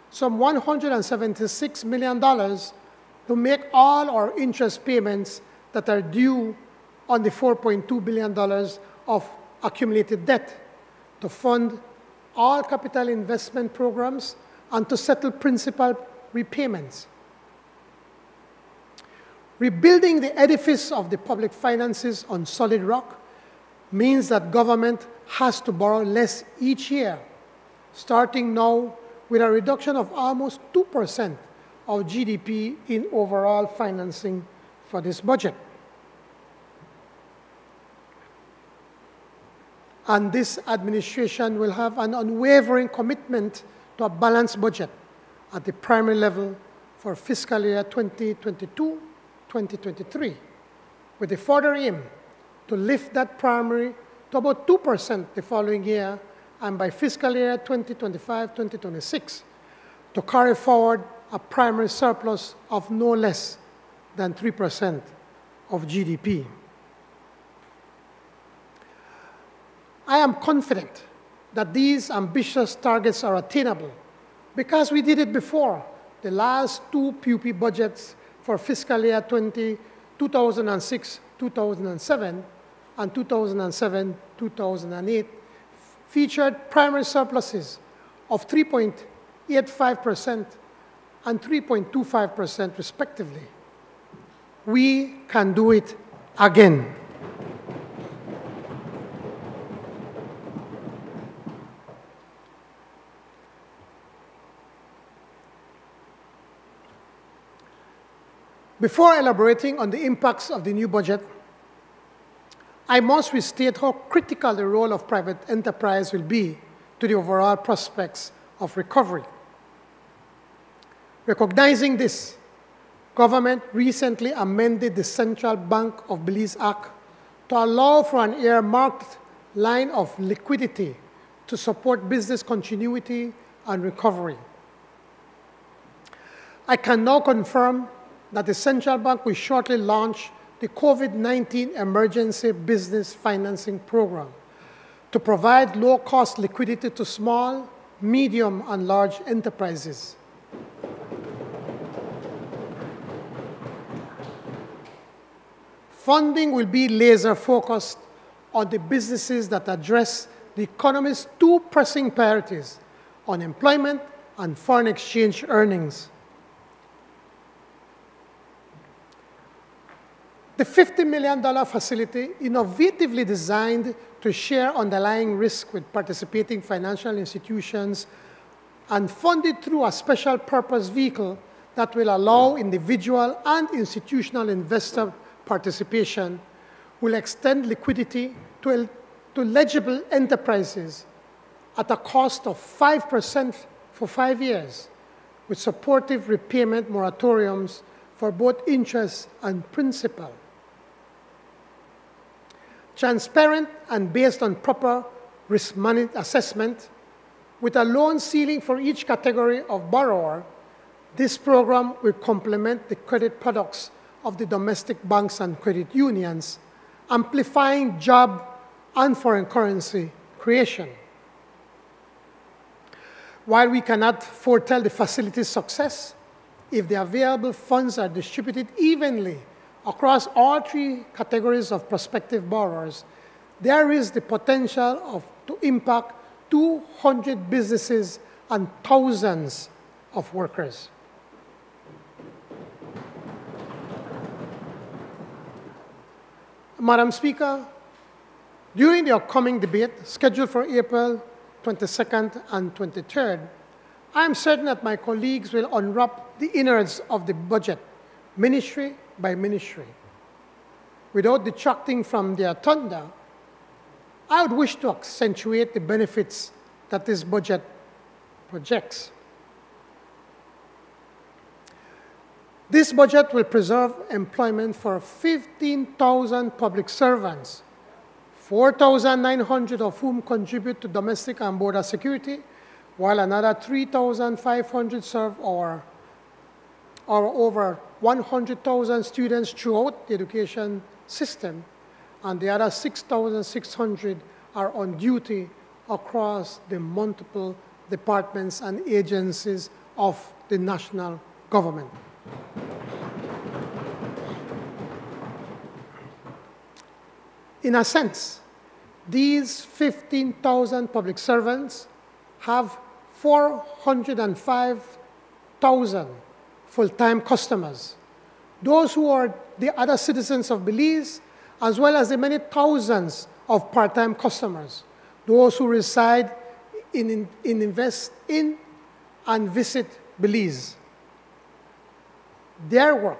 some $176 million, to make all our interest payments that are due on the $4.2 billion of accumulated debt, to fund all capital investment programs, and to settle principal repayments. Rebuilding the edifice of the public finances on solid rock means that government has to borrow less each year, starting now with a reduction of almost 2% of GDP in overall financing for this budget. And this administration will have an unwavering commitment to a balanced budget at the primary level for fiscal year 2022-2023, with the further aim to lift that primary to about 2% the following year, and by fiscal year 2025-2026, to carry forward a primary surplus of no less than 3% of GDP. I am confident that these ambitious targets are attainable because we did it before. The last two PUP budgets for fiscal year 2006-2007 and 2007-2008 featured primary surpluses of 3.85% and 3.25% respectively. We can do it again. Before elaborating on the impacts of the new budget, I must restate how critical the role of private enterprise will be to the overall prospects of recovery. Recognizing this, government recently amended the Central Bank of Belize Act to allow for an earmarked line of liquidity to support business continuity and recovery. I can now confirm that the Central Bank will shortly launch the COVID-19 Emergency Business Financing Program to provide low-cost liquidity to small, medium, and large enterprises. Funding will be laser-focused on the businesses that address the economy's two pressing priorities: unemployment and foreign exchange earnings. The $50 million facility, innovatively designed to share underlying risk with participating financial institutions and funded through a special purpose vehicle that will allow individual and institutional investor participation, will extend liquidity to eligible enterprises at a cost of 5% for 5 years, with supportive repayment moratoriums for both interest and principal. Transparent and based on proper risk management assessment, with a loan ceiling for each category of borrower, this program will complement the credit products of the domestic banks and credit unions, amplifying job and foreign currency creation. While we cannot foretell the facility's success, if the available funds are distributed evenly across all three categories of prospective borrowers, there is the potential to impact 200 businesses and thousands of workers. Madam Speaker, during the upcoming debate scheduled for April 22nd and 23rd, I am certain that my colleagues will unwrap the innards of the budget, ministry by ministry. Without detracting from their thunder, I would wish to accentuate the benefits that this budget projects. This budget will preserve employment for 15,000 public servants, 4,900 of whom contribute to domestic and border security, while another 3,500 serve our over 100,000 students throughout the education system, and the other 6,600 are on duty across the multiple departments and agencies of the national government. In a sense, these 15,000 public servants have 405,000 full-time customers, those who are the other citizens of Belize, as well as the many thousands of part-time customers, those who reside invest in and visit Belize. Their work,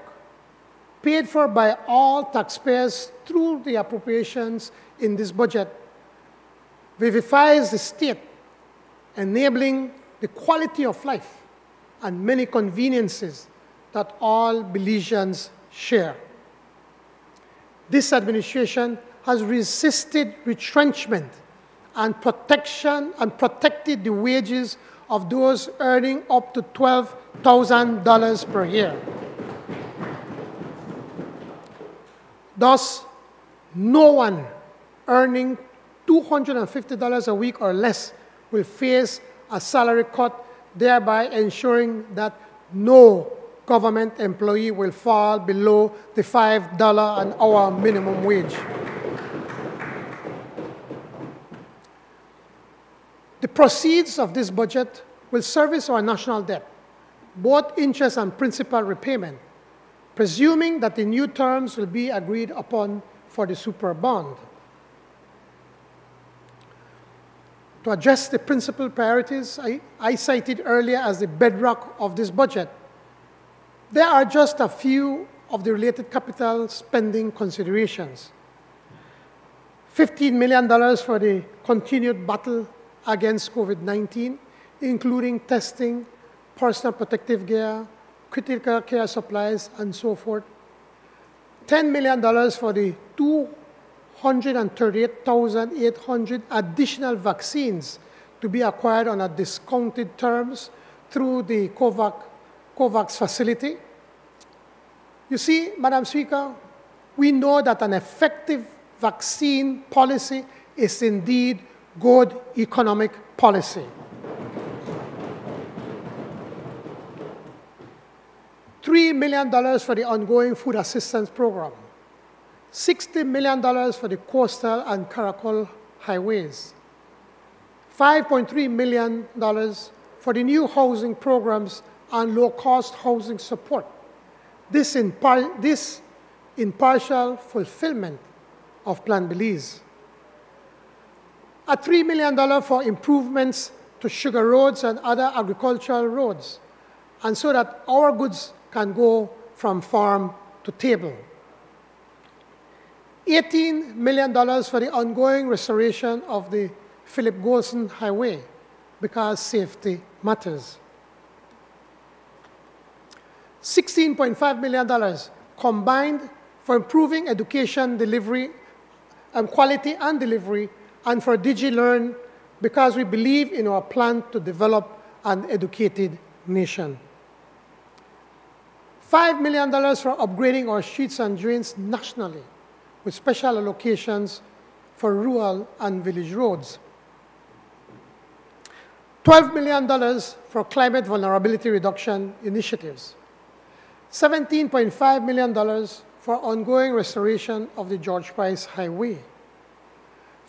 paid for by all taxpayers through the appropriations in this budget, vivifies the state, enabling the quality of life and many conveniences that all Belizeans share. This administration has resisted retrenchment and protected the wages of those earning up to $12,000 per year. Thus, no one earning $250 a week or less will face a salary cut, thereby ensuring that no government employee will fall below the $5 an hour minimum wage. The proceeds of this budget will service our national debt, both interest and principal repayment, presuming that the new terms will be agreed upon for the super bond. To address the principal priorities I cited earlier as the bedrock of this budget, there are just a few of the related capital spending considerations. $15 million for the continued battle against COVID-19, including testing, personal protective gear, critical care supplies, and so forth. $10 million for the 238,800 additional vaccines to be acquired on a discounted terms through the COVAX facility. You see, Madam Speaker, we know that an effective vaccine policy is indeed good economic policy. $3 million for the ongoing food assistance program, $60 million for the coastal and Caracol highways, $5.3 million for the new housing programs and low-cost housing support. This in partial fulfillment of Plan Belize. A $3 million for improvements to sugar roads and other agricultural roads, and so that our goods can go from farm to table. $18 million for the ongoing restoration of the Philip Golson Highway, because safety matters. $16.5 million combined for improving education delivery and quality and delivery, and for DigiLearn, because we believe in our plan to develop an educated nation. $5 million for upgrading our streets and drains nationally, with special allocations for rural and village roads. $12 million for climate vulnerability reduction initiatives. $17.5 million for ongoing restoration of the George Price Highway.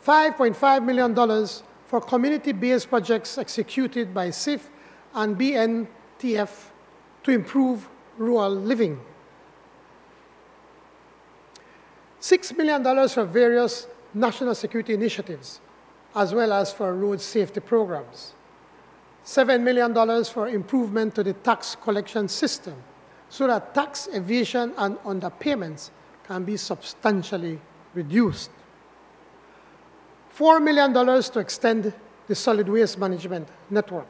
$5.5 million for community-based projects executed by CIF and BNTF to improve rural living. $6 million for various national security initiatives, as well as for road safety programs. $7 million for improvement to the tax collection system, so that tax evasion and underpayments can be substantially reduced. $4 million to extend the solid waste management network.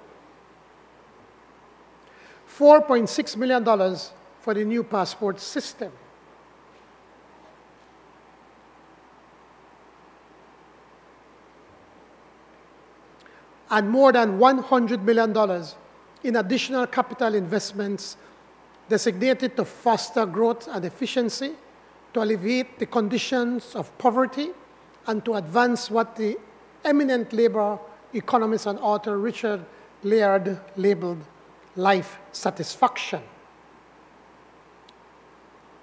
$4.6 million for the new passport system. And more than $100 million in additional capital investments designated to foster growth and efficiency, to alleviate the conditions of poverty, and to advance what the eminent labor economist and author Richard Layard labeled life satisfaction.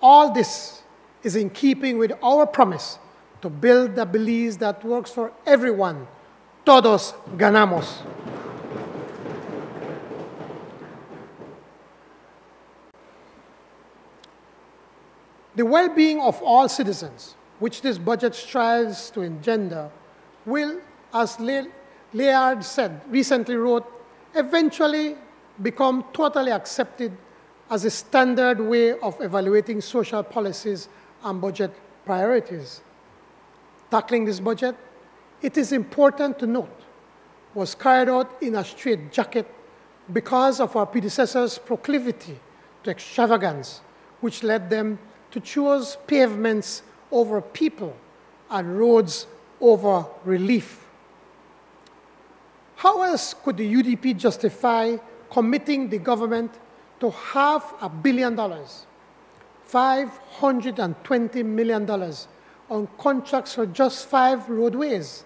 All this is in keeping with our promise to build a Belize that works for everyone. Todos ganamos. The well-being of all citizens, which this budget strives to engender, will, as Layard recently wrote, eventually become totally accepted as a standard way of evaluating social policies and budget priorities. Tackling this budget, it is important to note, was carried out in a straitjacket because of our predecessors' proclivity to extravagance, which led them to choose pavements over people and roads over relief. How else could the UDP justify committing the government to $500 million, $520 million on contracts for just 5 roadways,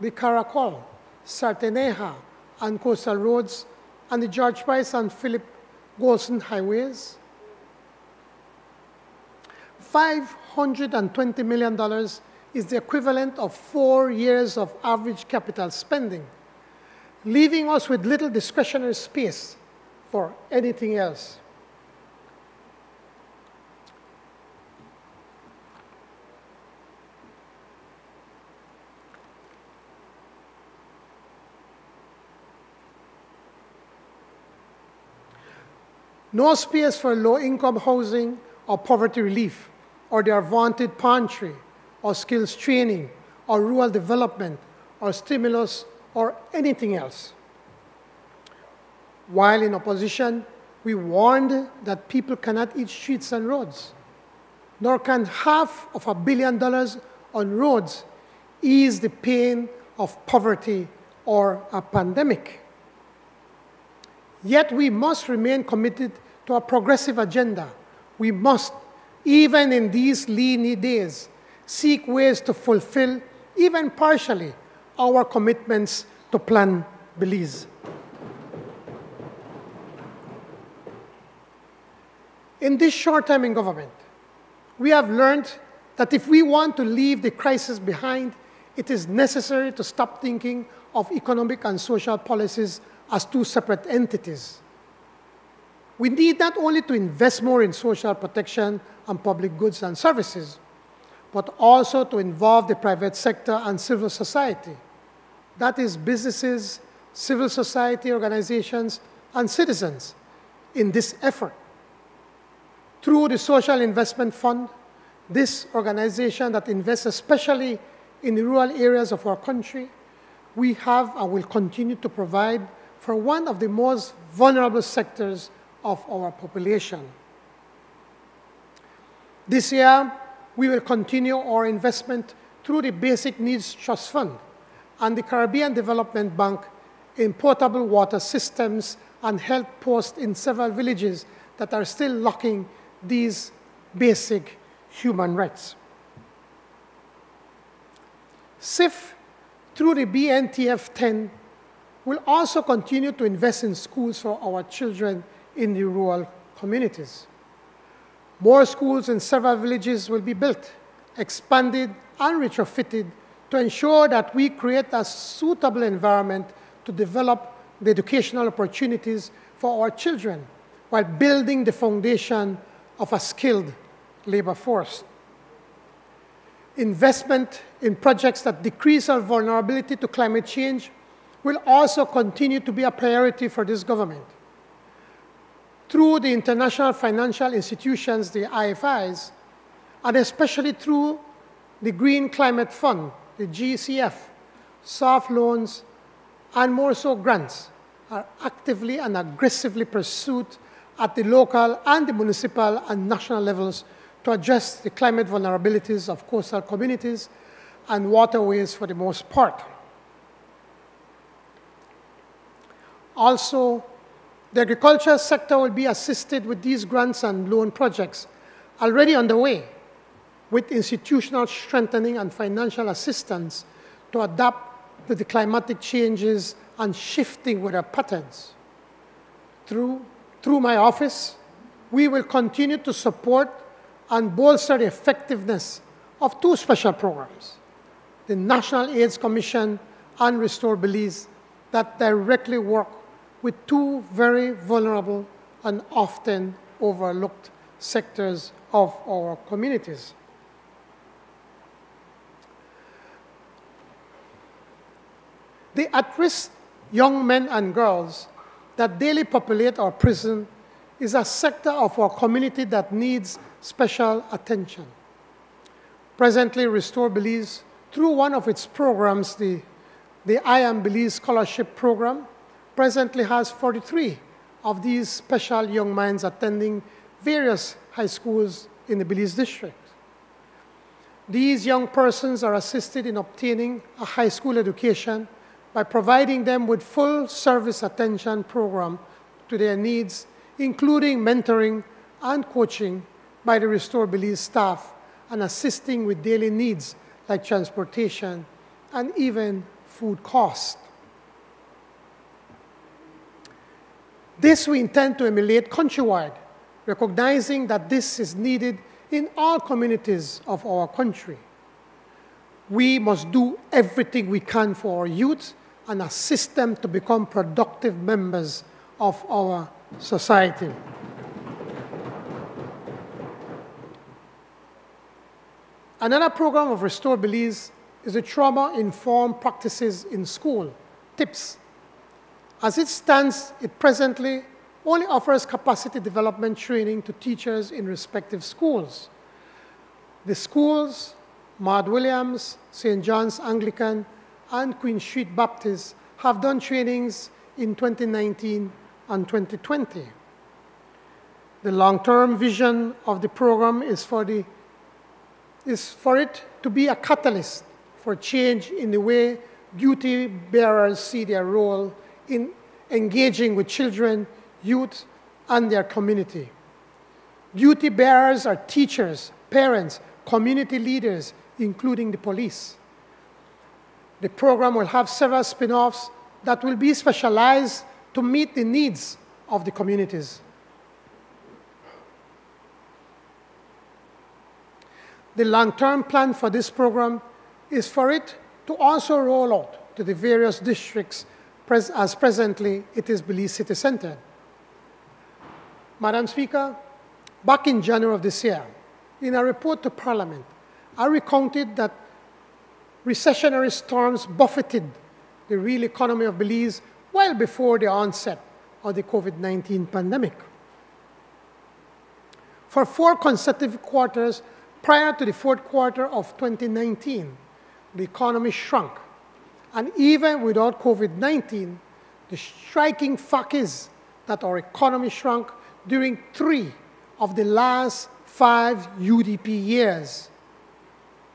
the Caracol, Sarteneja, and coastal roads, and the George Price and Philip Golson highways? $520 million is the equivalent of 4 years of average capital spending, leaving us with little discretionary space for anything else. No space for low-income housing or poverty relief, or their vaunted pantry, or skills training, or rural development, or stimulus, or anything else. While in opposition, we warned that people cannot eat streets and roads, nor can $500 million on roads ease the pain of poverty or a pandemic. Yet we must remain committed to a progressive agenda. We must, even in these lean days, seek ways to fulfill, even partially, our commitments to Plan Belize. In this short time in government, we have learned that if we want to leave the crisis behind, it is necessary to stop thinking of economic and social policies as two separate entities. We need not only to invest more in social protection and public goods and services, but also to involve the private sector and civil society. That is, businesses, civil society organizations, and citizens in this effort. Through the Social Investment Fund, this organization that invests especially in the rural areas of our country, we have and will continue to provide for one of the most vulnerable sectors of our population. This year, we will continue our investment through the Basic Needs Trust Fund and the Caribbean Development Bank in potable water systems and health posts in several villages that are still lacking these basic human rights. SIF, through the BNTF 10, will also continue to invest in schools for our children in the rural communities. More schools in several villages will be built, expanded, and retrofitted to ensure that we create a suitable environment to develop the educational opportunities for our children while building the foundation of a skilled labor force. Investment in projects that decrease our vulnerability to climate change will also continue to be a priority for this government. Through the international financial institutions, the IFIs, and especially through the Green Climate Fund, the GCF, soft loans, and more so grants are actively and aggressively pursued at the local and the municipal and national levels to address the climate vulnerabilities of coastal communities and waterways for the most part. Also, the agriculture sector will be assisted with these grants and loan projects already underway, with institutional strengthening and financial assistance to adapt to the climatic changes and shifting weather patterns. Through my office, we will continue to support and bolster the effectiveness of two special programs, the National AIDS Commission and Restore Belize, that directly work with two very vulnerable and often overlooked sectors of our communities. The at-risk young men and girls that daily populate our prison is a sector of our community that needs special attention. Presently, Restore Belize, through one of its programs, the I Am Belize Scholarship Program, presently has 43 of these special young minds attending various high schools in the Belize district. These young persons are assisted in obtaining a high school education by providing them with full service attention program to their needs, including mentoring and coaching by the Restore Belize staff and assisting with daily needs like transportation and even food costs. This we intend to emulate countrywide, recognizing that this is needed in all communities of our country. We must do everything we can for our youth and assist them to become productive members of our society. Another program of Restore Belize is the Trauma-Informed Practices in School, TIPS. As it stands, it presently only offers capacity development training to teachers in respective schools. The schools, Mad Williams, St. John's Anglican, and Queen Street Baptist have done trainings in 2019 and 2020. The long-term vision of the program is for it to be a catalyst for change in the way duty bearers see their role in engaging with children, youth, and their community. Duty bearers are teachers, parents, community leaders, including the police. The program will have several spin-offs that will be specialized to meet the needs of the communities. The long-term plan for this program is for it to also roll out to the various districts as presently it is Belize city-centered. Madam Speaker, back in January of this year, in a report to Parliament, I recounted that recessionary storms buffeted the real economy of Belize well before the onset of the COVID-19 pandemic. For 4 consecutive quarters prior to the fourth quarter of 2019, the economy shrunk. And even without COVID-19, the striking fact is that our economy shrunk during 3 of the last 5 UDP years.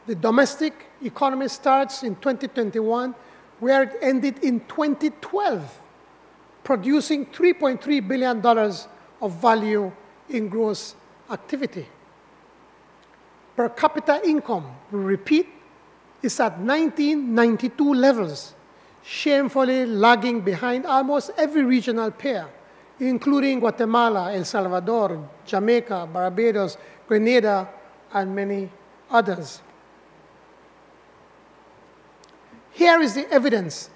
The domestic economy starts in 2021, where it ended in 2012, producing $3.3 billion of value in gross activity. Per capita income, we repeat, is at 1992 levels, shamefully lagging behind almost every regional peer, including Guatemala, El Salvador, Jamaica, Barbados, Grenada, and many others. Here is the evidence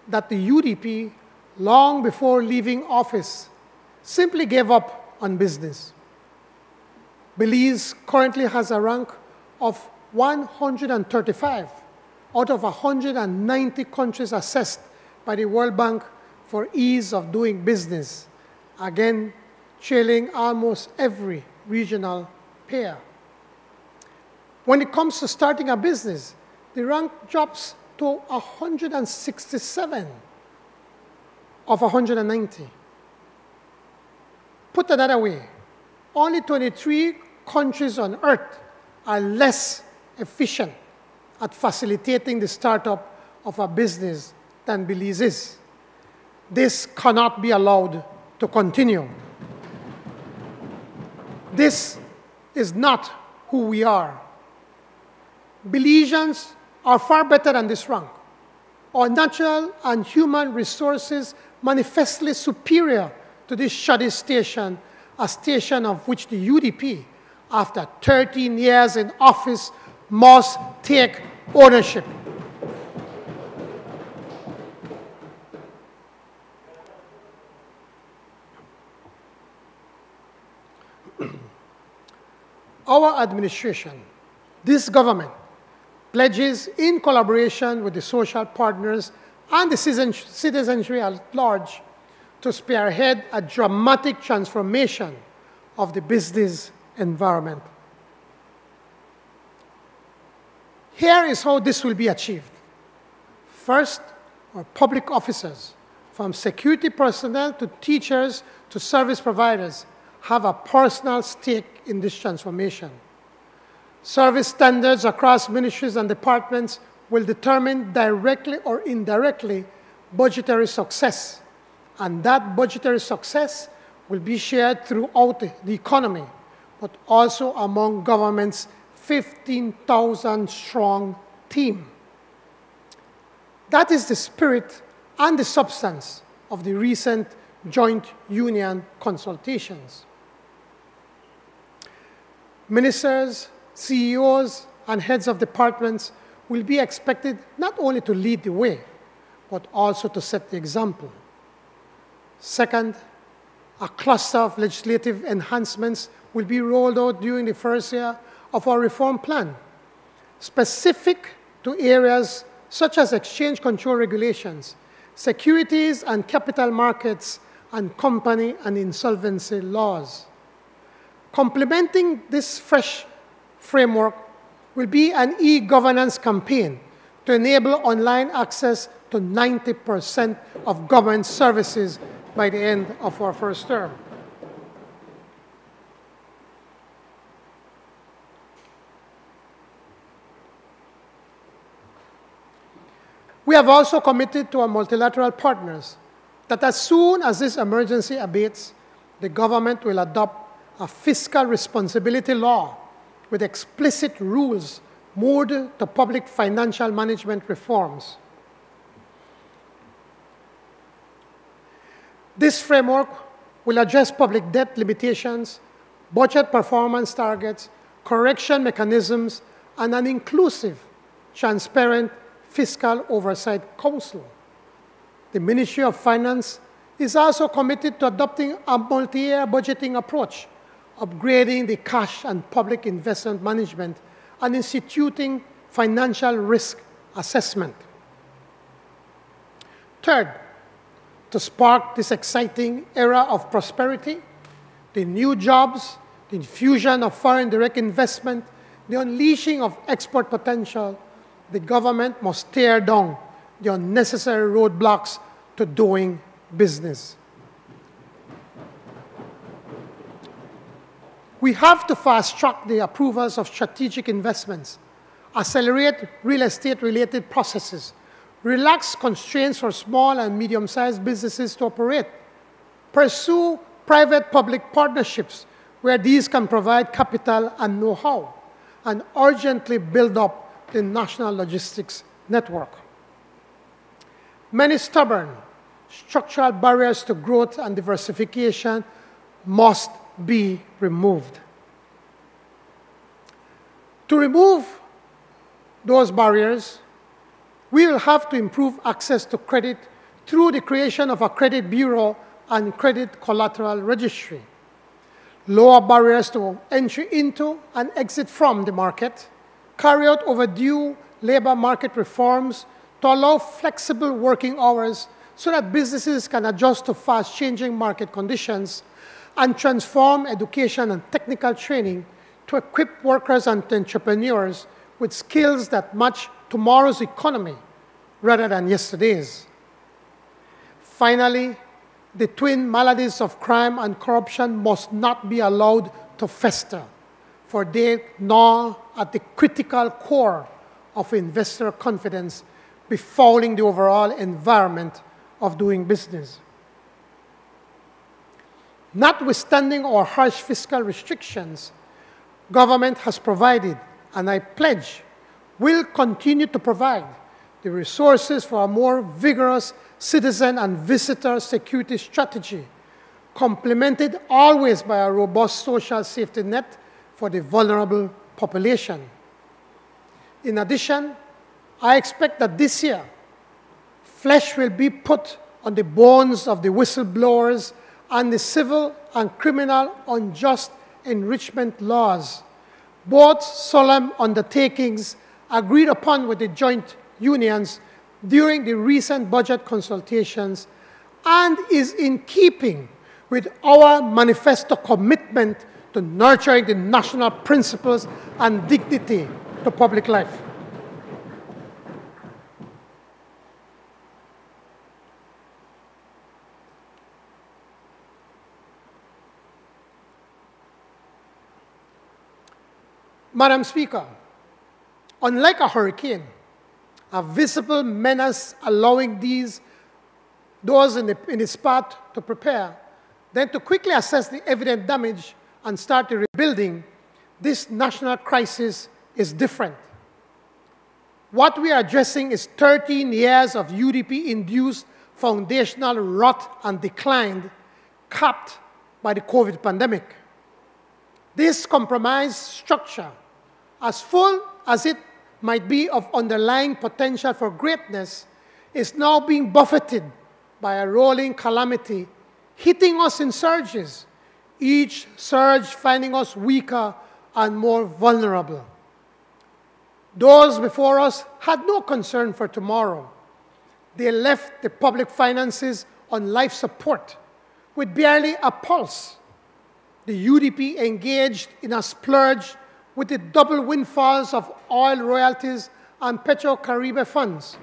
that the UDP, long before leaving office, simply gave up on business. Belize currently has a rank of 135 out of 190 countries assessed by the World Bank for ease of doing business, again, trailing almost every regional peer. When it comes to starting a business, the rank drops to 167 of 190. Put another way, only 23 countries on earth are less efficient at facilitating the startup of a business than Belize is. This cannot be allowed to continue. This is not who we are. Belizeans are far better than this rank. Our natural and human resources manifestly superior to this shoddy station, a station of which the UDP, after 13 years in office, must take ownership. Our administration, this government, pledges in collaboration with the social partners and the citizenry at large to spearhead a dramatic transformation of the business environment. Here is how this will be achieved. First, our public officers, from security personnel to teachers to service providers, have a personal stake in this transformation. Service standards across ministries and departments will determine directly or indirectly budgetary success, and that budgetary success will be shared throughout the economy, but also among government's 15,000-strong team. That is the spirit and the substance of the recent joint union consultations. Ministers, CEOs, and heads of departments will be expected not only to lead the way, but also to set the example. Second, a cluster of legislative enhancements will be rolled out during the first year of our reform plan, specific to areas such as exchange control regulations, securities and capital markets, and company and insolvency laws. Complementing this fresh framework will be an e-governance campaign to enable online access to 90% of government services by the end of our first term. We have also committed to our multilateral partners that as soon as this emergency abates, the government will adopt a fiscal responsibility law with explicit rules moored to public financial management reforms. This framework will address public debt limitations, budget performance targets, correction mechanisms, and an inclusive, transparent fiscal oversight council. The Ministry of Finance is also committed to adopting a multi-year budgeting approach, upgrading the cash and public investment management, and instituting financial risk assessment. Third, to spark this exciting era of prosperity, the new jobs, the infusion of foreign direct investment, the unleashing of export potential, the government must tear down the unnecessary roadblocks to doing business. We have to fast-track the approvals of strategic investments, accelerate real estate-related processes, relax constraints for small and medium-sized businesses to operate, pursue private-public partnerships where these can provide capital and know-how, and urgently build up the national logistics network. Many stubborn, structural barriers to growth and diversification must be removed. To remove those barriers, we will have to improve access to credit through the creation of a credit bureau and credit collateral registry, lower barriers to entry into and exit from the market, carry out overdue labor market reforms to allow flexible working hours so that businesses can adjust to fast-changing market conditions, and transform education and technical training to equip workers and entrepreneurs with skills that match tomorrow's economy rather than yesterday's. Finally, the twin maladies of crime and corruption must not be allowed to fester, for they gnaw at the critical core of investor confidence, befouling the overall environment of doing business. Notwithstanding our harsh fiscal restrictions, government has provided, and I pledge, will continue to provide the resources for a more vigorous citizen and visitor security strategy, complemented always by a robust social safety net for the vulnerable population. In addition, I expect that this year, flesh will be put on the bones of the whistleblowers and the civil and criminal unjust enrichment laws, both solemn undertakings agreed upon with the joint unions during the recent budget consultations, and is in keeping with our manifesto commitment to nurturing the national principles and dignity to public life. Madam Speaker, unlike a hurricane, a visible menace allowing those in its path to prepare, then to quickly assess the evident damage and start the rebuilding, this national crisis is different. What we are addressing is 13 years of UDP-induced foundational rot and decline, capped by the COVID pandemic. This compromised structure, as full as it might be of underlying potential for greatness, is now being buffeted by a rolling calamity, hitting us in surges, each surge finding us weaker and more vulnerable. Those before us had no concern for tomorrow. They left the public finances on life support with barely a pulse. The UDP engaged in a splurge with the double windfalls of oil royalties and Petrocaribe funds,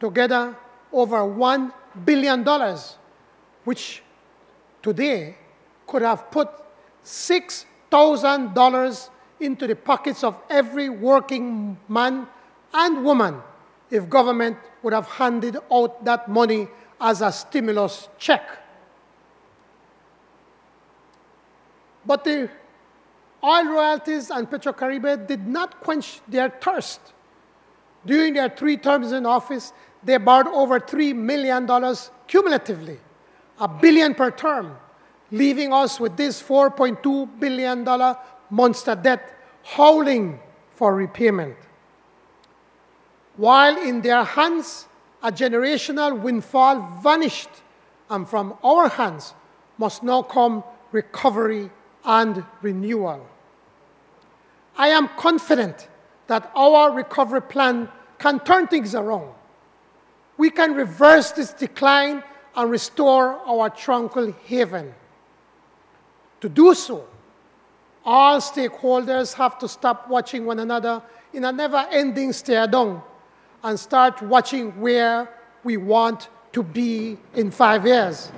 together over $1 billion, which today could have put $6,000 into the pockets of every working man and woman if government would have handed out that money as a stimulus check. But the oil royalties and Petrocaribe did not quench their thirst. During their 3 terms in office, they borrowed over $3 million cumulatively, $1 billion per term, leaving us with this $4.2 billion monster debt howling for repayment. While in their hands, a generational windfall vanished, and from our hands must now come recovery and renewal. I am confident that our recovery plan can turn things around. We can reverse this decline and restore our tranquil haven. To do so, all stakeholders have to stop watching one another in a never-ending stare-down and start watching where we want to be in 5 years.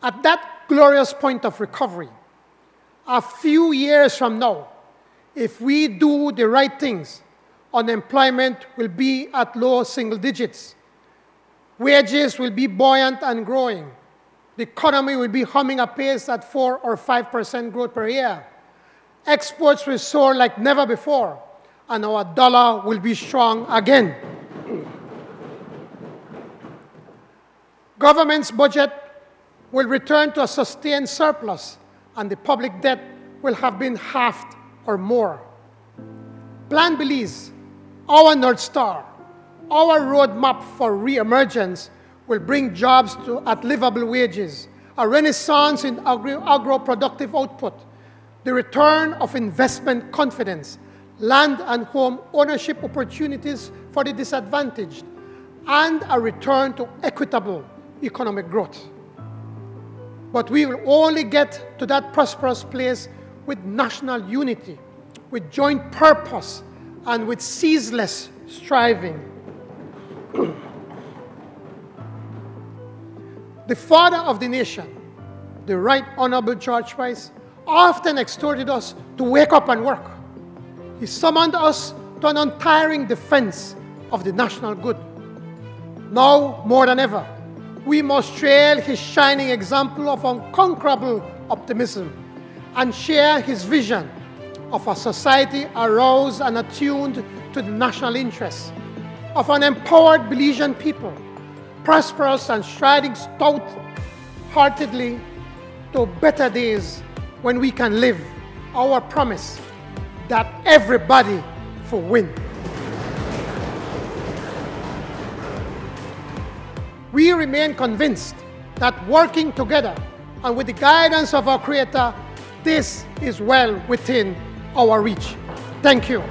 At that glorious point of recovery, a few years from now, if we do the right things, unemployment will be at low single digits. Wages will be buoyant and growing. The economy will be humming apace at 4 or 5% growth per year. Exports will soar like never before, and our dollar will be strong again. Government's budget will return to a sustained surplus, and the public debt will have been halved or more. Plan Belize, our North Star, our roadmap for re-emergence will bring jobs at livable wages, a renaissance in agro-productive output, the return of investment confidence, land and home ownership opportunities for the disadvantaged, and a return to equitable economic growth. But we will only get to that prosperous place with national unity, with joint purpose, and with ceaseless striving. The father of the nation, the Right Honorable George Rice, often exhorted us to wake up and work. He summoned us to an untiring defense of the national good. Now, more than ever, we must trail his shining example of unconquerable optimism and share his vision of a society aroused and attuned to the national interests, of an empowered Belizean people, prosperous and striding stout-heartedly to better days when we can live our promise that everybody will win. We remain convinced that working together and with the guidance of our Creator, this is well within our reach. Thank you.